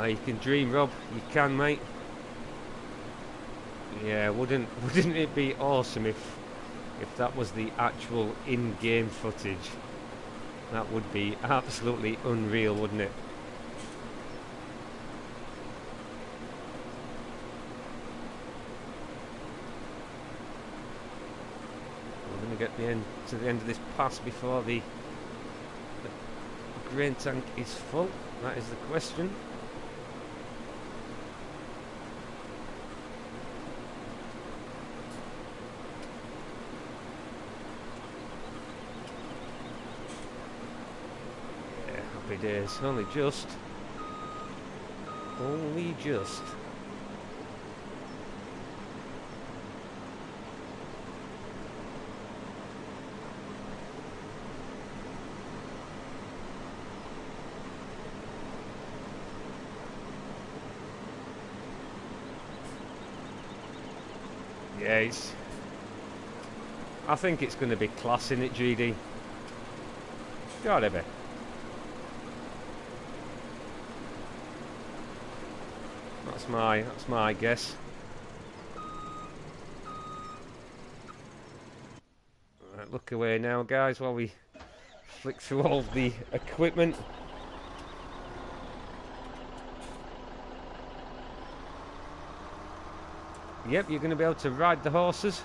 You can dream, Rob. You can, mate. Yeah, wouldn't it be awesome if that was the actual in-game footage? That would be absolutely unreal, wouldn't it? We're going to get to the end of this pass before the grain tank is full. That is the question. Days. Only just. Yeah, I think it's going to be class in it, GD. Gotta be. That's my guess. Right, look away now, guys, while we flick through all the equipment. Yep, you're going to be able to ride the horses.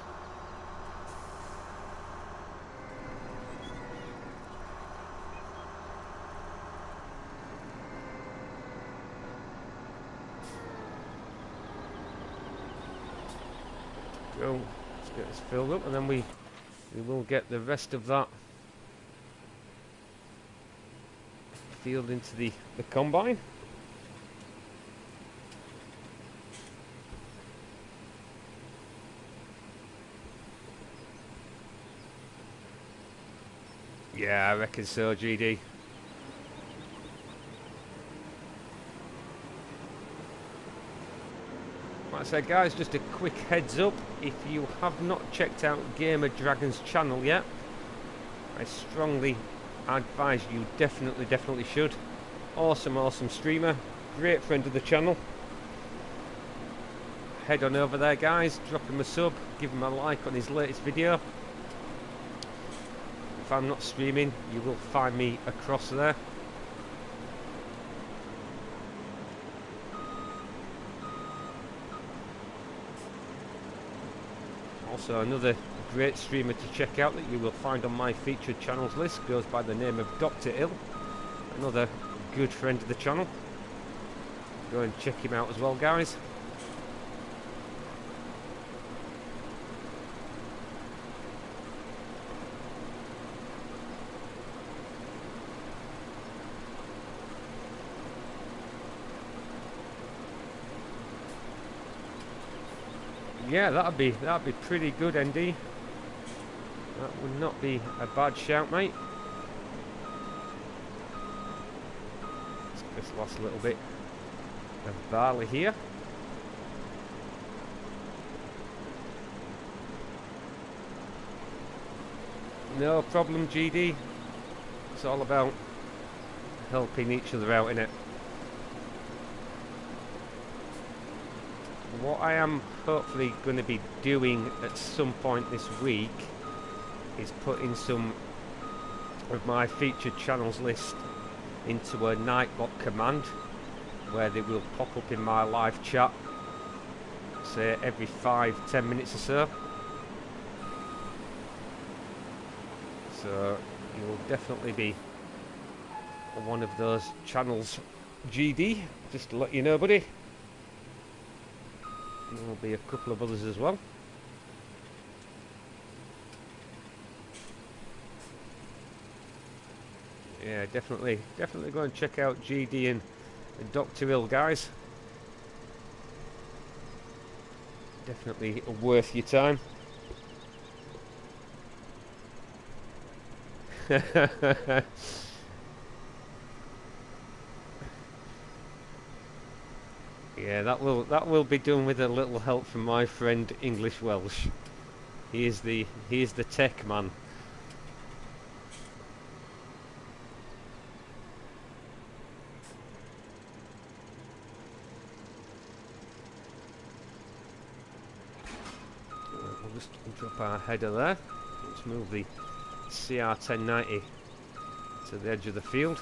Go. Let's get this filled up, and then we will get the rest of that field into the combine. Yeah, I reckon so, GD. Like I said, guys, just a quick heads up, if you have not checked out Gamer Dragon's channel yet, I strongly advise you definitely should. Awesome streamer, great friend of the channel. Head on over there, guys, drop him a sub, give him a like on his latest video. If I'm not streaming, you will find me across there. Also, another great streamer to check out that you will find on my featured channels list goes by the name of Dr. Ill. Another good friend of the channel. Go and check him out as well, guys. Yeah, that'd be pretty good, ND. That would not be a bad shout, mate. Let's get this last little bit of barley here. No problem, GD. It's all about helping each other out, innit? What I am hopefully going to be doing at some point this week is putting some of my featured channels list into a Nightbot command where they will pop up in my live chat, say every 5-10 minutes or so. So you will definitely be one of those channels, GD, just to let you know, buddy. There will be a couple of others as well. Yeah, definitely go and check out GD and Dr. Ill, guys. Definitely worth your time. Yeah, that will be done with a little help from my friend English Welsh. He is the tech man. We'll just drop our header there. Let's move the CR1090 to the edge of the field.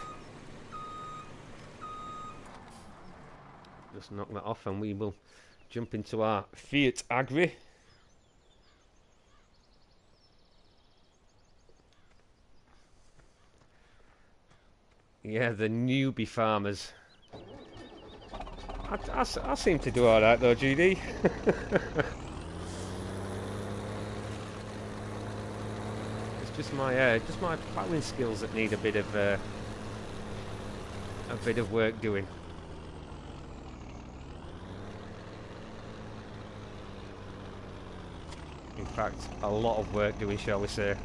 Just knock that off and we will jump into our Fiat Agri. Yeah, the newbie farmers. I seem to do alright though, GD. It's just my ploughing skills that need a bit of work doing. In fact, a lot of work doing, shall we say. Right,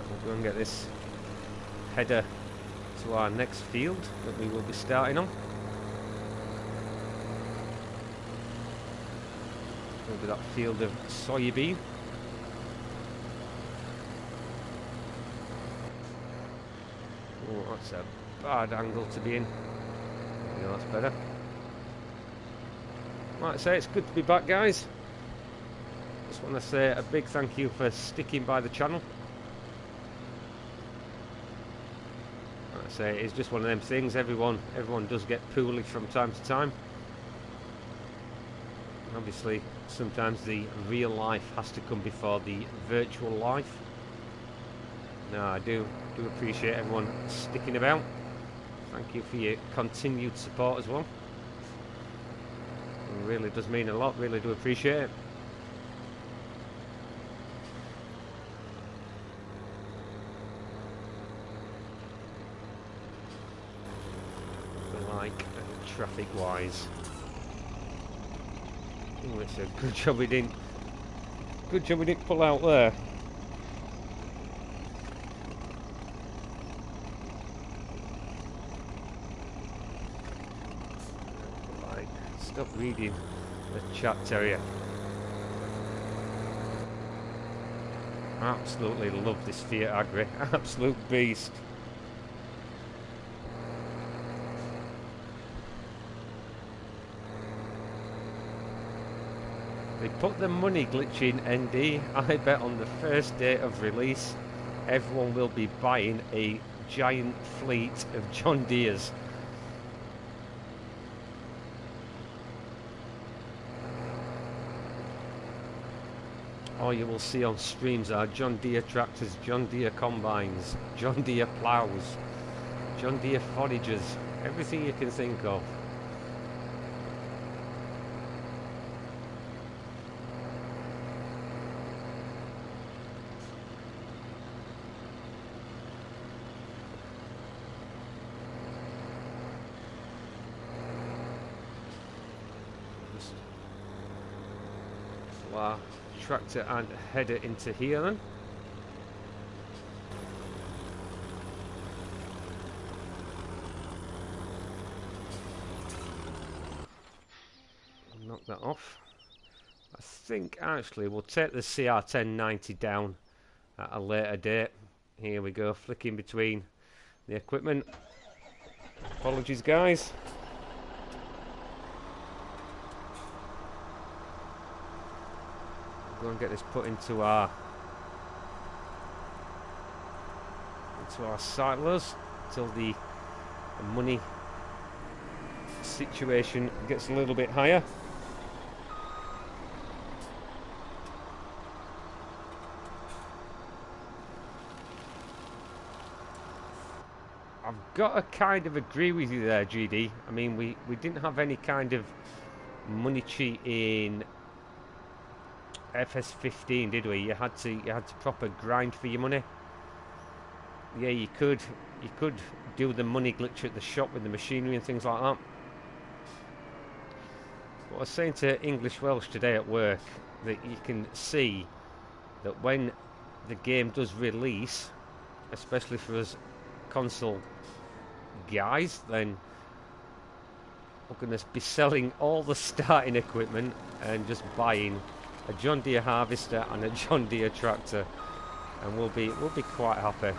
we'll go and get this header to our next field that we will be starting on. Will be that field of soybean. Oh, that's a bad angle to be in. Yeah, that's better. Like I say, it's good to be back, guys. Just want to say a big thank you for sticking by the channel. Like I say, it's just one of them things. Everyone does get poorly from time to time. And obviously, sometimes the real life has to come before the virtual life. No, I do appreciate everyone sticking about. Thank you for your continued support as well. It really does mean a lot. Really do appreciate it. Like traffic wise. Oh, it's a good job we didn't pull out there. Like, stop reading the chat, Terrier. Absolutely love this Fiat Agri. Absolute beast. They put the money glitch in ND. I bet on the first day of release, everyone will be buying a giant fleet of John Deeres. All you will see on streams are John Deere tractors, John Deere combines, John Deere ploughs, John Deere foragers, everything you can think of. Wow. Tractor and header into here then. Knock that off. I think actually we'll take the CR1090 down at a later date. Here we go, flicking between the equipment. Apologies, guys. Go and get this put into our silos till the money situation gets a little bit higher. I've got to kind of agree with you there, GD. I mean, we didn't have any kind of money cheat in FS15, did we? You had to proper grind for your money. Yeah, you could do the money glitch at the shop with the machinery and things like that. But I was saying to English Welsh today at work that you can see that when the game does release, especially for us console guys, then we're going to be selling all the starting equipment and just buying a John Deere harvester and a John Deere tractor, and we'll be quite happy.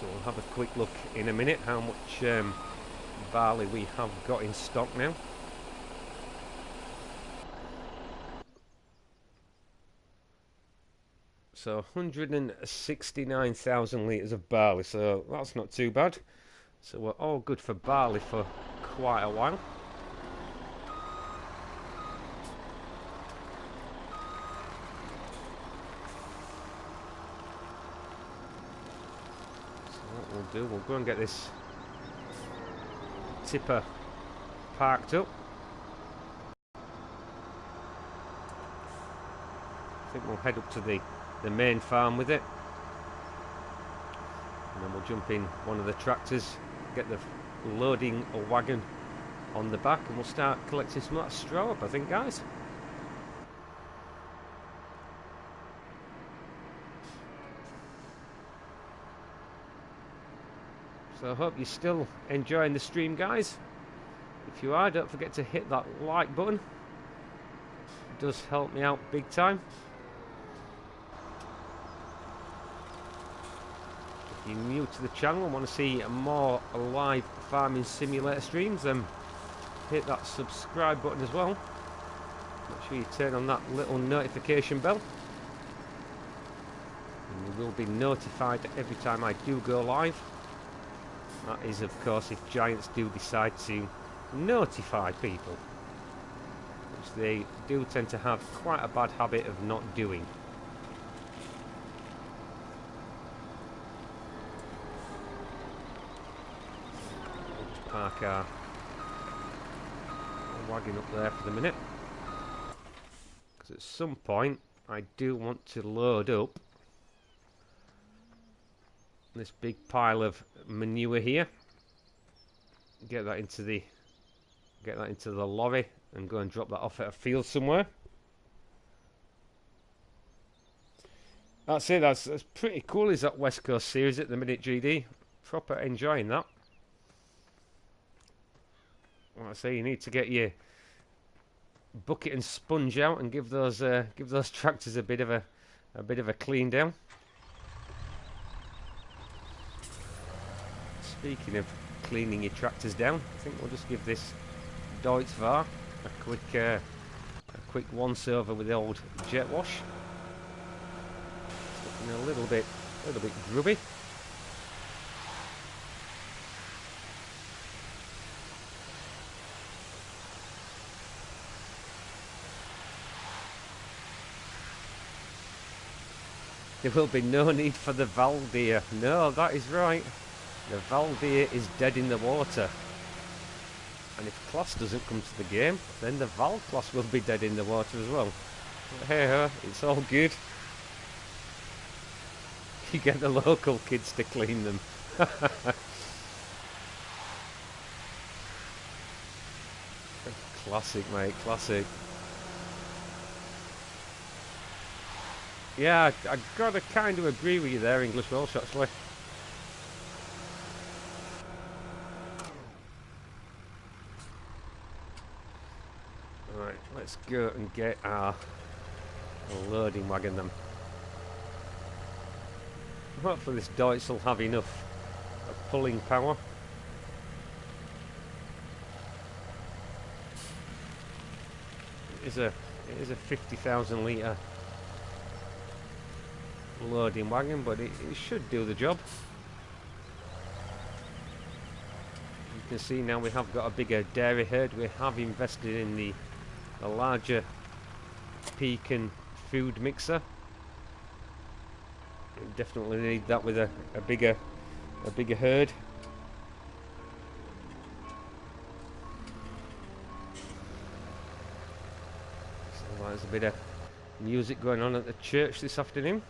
So we'll have a quick look in a minute how much barley we have got in stock now. So 169,000 litres of barley, so that's not too bad. So we're all good for barley for quite a while. So what we'll do, we'll go and get this tipper parked up. I think we'll head up to the main farm with it, and then we'll jump in one of the tractors, get the loading wagon on the back, and we'll start collecting some of that straw up, I think, guys. So I hope you're still enjoying the stream, guys. If you are, don't forget to hit that like button. It does help me out big time. If you're new to the channel and want to see more live farming simulator streams, then hit that subscribe button as well. Make sure you turn on that little notification bell, and you will be notified every time I do go live. That is, of course, if Giants do decide to notify people, which they do tend to have quite a bad habit of not doing. Let's park our wagon up there for the minute, because at some point I do want to load up this big pile of manure here, get that into the lorry and go and drop that off at a field somewhere. That's it. That's pretty cool. Is that West Coast series at the minute, GD? Proper enjoying that. Like I say, you need to get your bucket and sponge out and give those tractors a bit of a clean down. Speaking of cleaning your tractors down, I think we'll just give this Deutz-Var a quick once over with the old jet wash. It's looking a little bit grubby. There will be no need for the Valdir. No, that is right. The Valdir is dead in the water. And if class doesn't come to the game, then the Val class will be dead in the water as well. But hey ho, it's all good. You get the local kids to clean them. Classic, mate, classic. Yeah, I gotta kind of agree with you there, English Welsh, actually. Right, let's go and get our loading wagon then. Hopefully this Deutz will have enough pulling power. It is a 50,000 litre loading wagon, but it should do the job. You can see now we have got a bigger dairy herd. We have invested in the larger pecan food mixer. We definitely need that with a bigger herd. So there's a bit of music going on at the church this afternoon.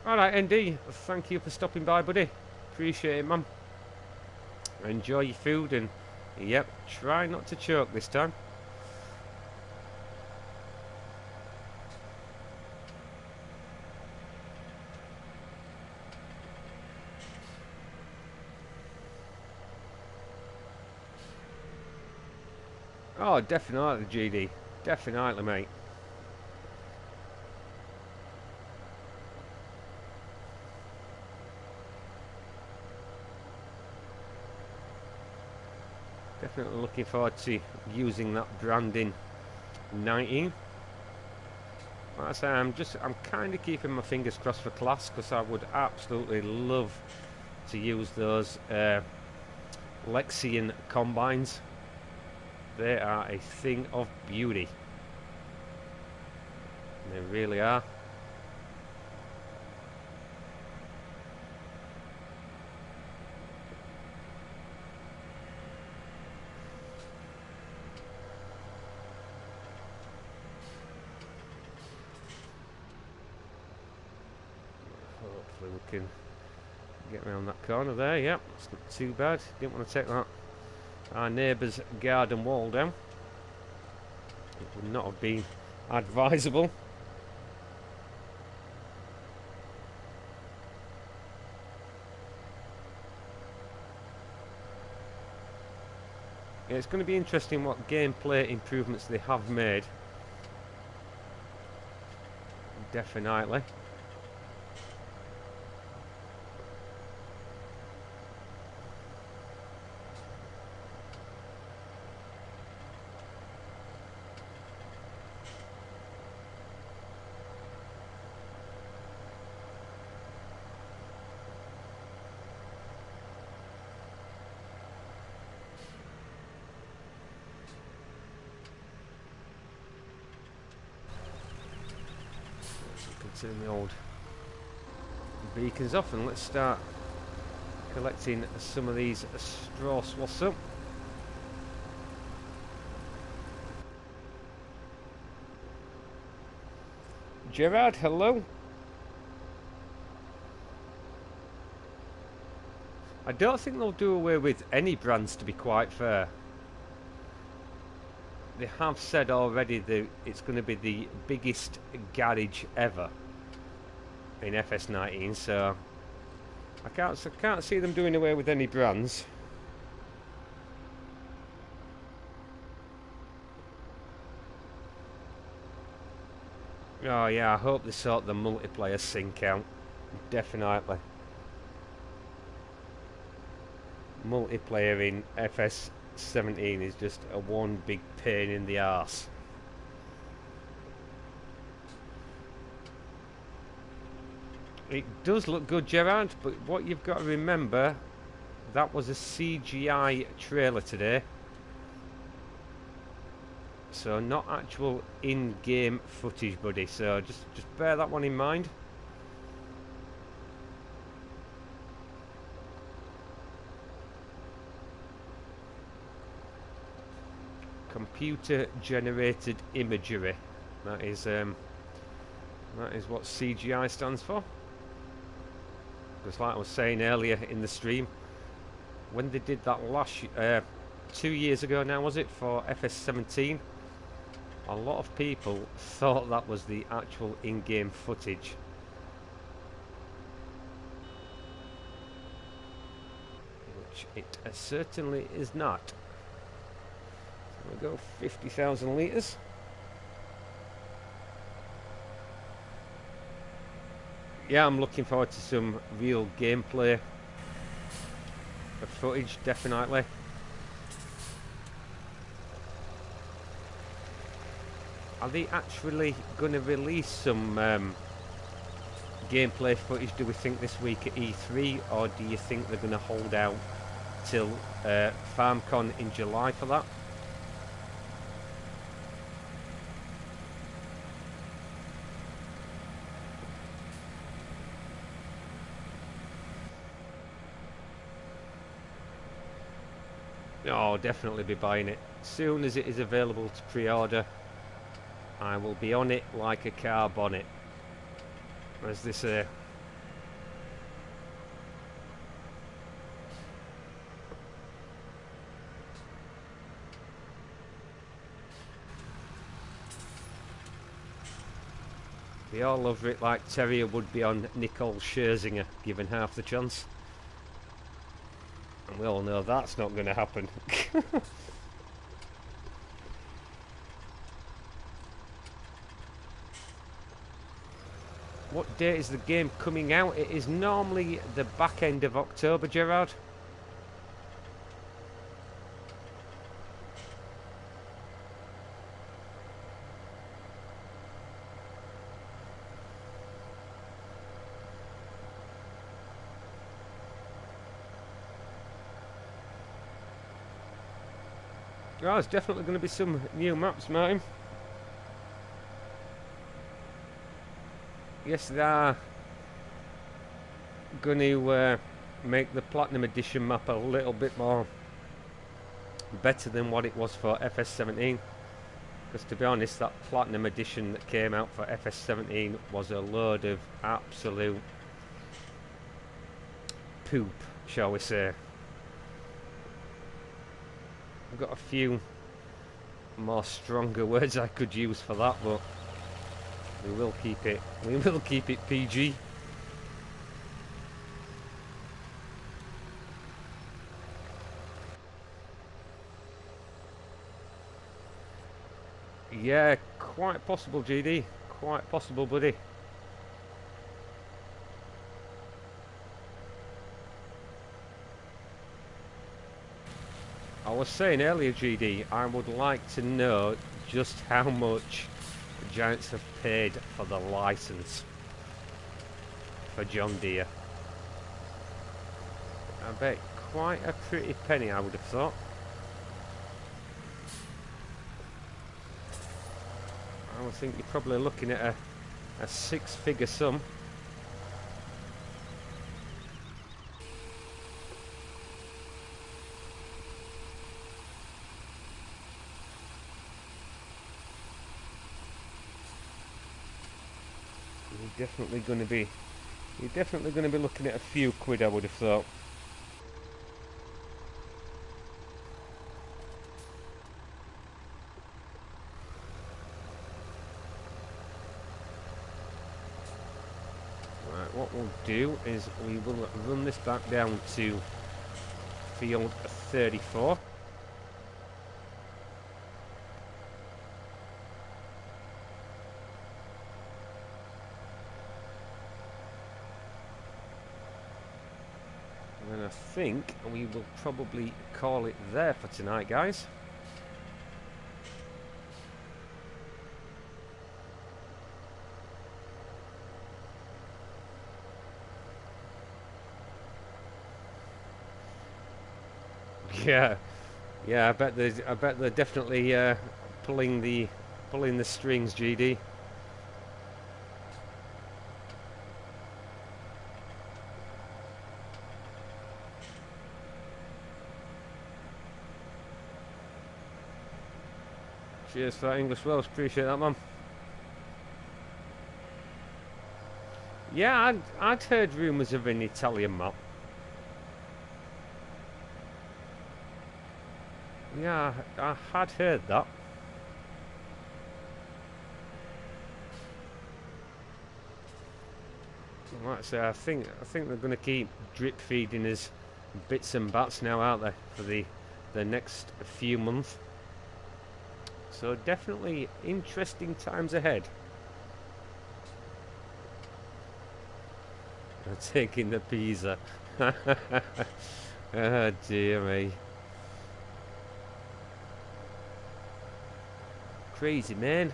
Alright, ND, thank you for stopping by, buddy. Appreciate it, man. Enjoy your food and, yep, try not to choke this time. Oh, definitely, GD. Definitely, mate. Definitely looking forward to using that brand in 19. Like I say, I'm kind of keeping my fingers crossed for class, because I would absolutely love to use those Lexian combines. They are a thing of beauty. They really are. Hopefully we can Get around that corner there, yep. It's not too bad. Didn't want to take that our neighbour's garden wall down. It would not have been advisable. Yeah, it's going to be interesting what gameplay improvements they have made. Definitely. Turn the old beacons off and let's start collecting some of these straw swaths up. Gerard, hello. I don't think they'll do away with any brands, to be quite fair. They have said already that it's going to be the biggest garage ever in FS19, so I can't see them doing away with any brands. Oh yeah, I hope they sort the multiplayer sync out. Definitely. Multiplayer in FS17 is just a one big pain in the arse. It does look good, Gerard, but what you've got to remember, that was a CGI trailer today. So not actual in-game footage, buddy. So just bear that one in mind. Computer generated imagery. That is what CGI stands for. Because like I was saying earlier in the stream, when they did that last 2 years ago now, was it, for FS17, a lot of people thought that was the actual in-game footage. Which it certainly is not. So we'll go 50,000 litres. Yeah, I'm looking forward to some real gameplay of footage, definitely. Are they actually going to release some gameplay footage, do we think, this week at E3, or do you think they're going to hold out till FarmCon in July for that? Oh, definitely be buying it. As soon as it is available to pre-order, I will be on it like a car bonnet, as they say. Be all over it like Terrier would be on Nicole Scherzinger, given half the chance. And we all know that's not going to happen. What date is the game coming out? It is normally the back end of October, Gerard. Oh, there's definitely going to be some new maps, Martin. Yes, they are going to make the Platinum Edition map a little bit more better than what it was for FS17. Because to be honest, that Platinum Edition that came out for FS17 was a load of absolute poop, shall we say. I've got a few more stronger words I could use for that, but we will keep it. We will keep it PG. Yeah, quite possible, GD. Quite possible, buddy. I was saying earlier, GD, I would like to know just how much the Giants have paid for the license for John Deere. I bet quite a pretty penny, I would have thought. I would think you're probably looking at a six-figure sum. You're definitely going to be looking at a few quid, I would have thought. Right, what we'll do is we will run this back down to field 34. And I think we will probably call it there for tonight, guys. Yeah, yeah. I bet they're definitely pulling the strings, GD. Cheers for that, English Welsh. Appreciate that, man. Yeah, I'd heard rumours of an Italian map. Yeah, I had heard that. Like I say, I think they're going to keep drip feeding us bits and bats now, aren't they, for the next few months. So definitely interesting times ahead. I'm taking the pizza. Oh dear me. Crazy, man.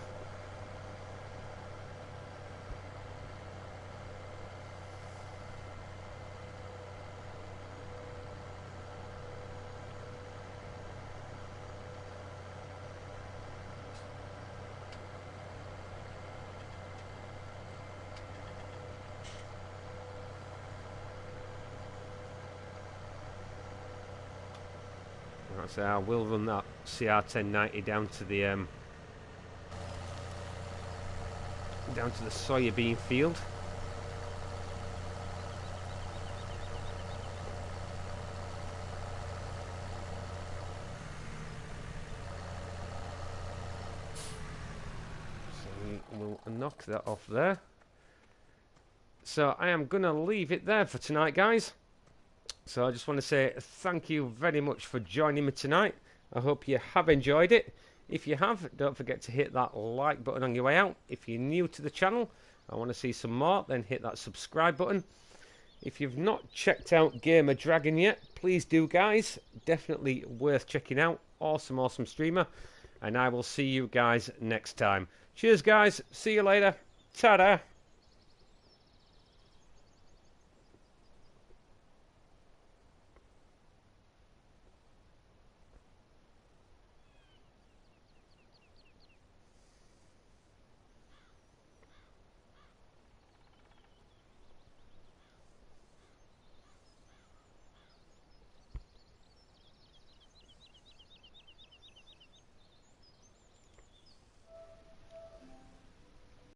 So I will run that CR1090 down to the soybean field. So we will knock that off there. So I am going to leave it there for tonight, guys. So I just want to say thank you very much for joining me tonight. I hope you have enjoyed it. If you have, don't forget to hit that like button on your way out. If you're new to the channel, I want to see some more, then hit that subscribe button. If you've not checked out Gamer Dragon yet, please do, guys. Definitely worth checking out. Awesome, awesome streamer. And I will see you guys next time. Cheers, guys. See you later. Ta-da.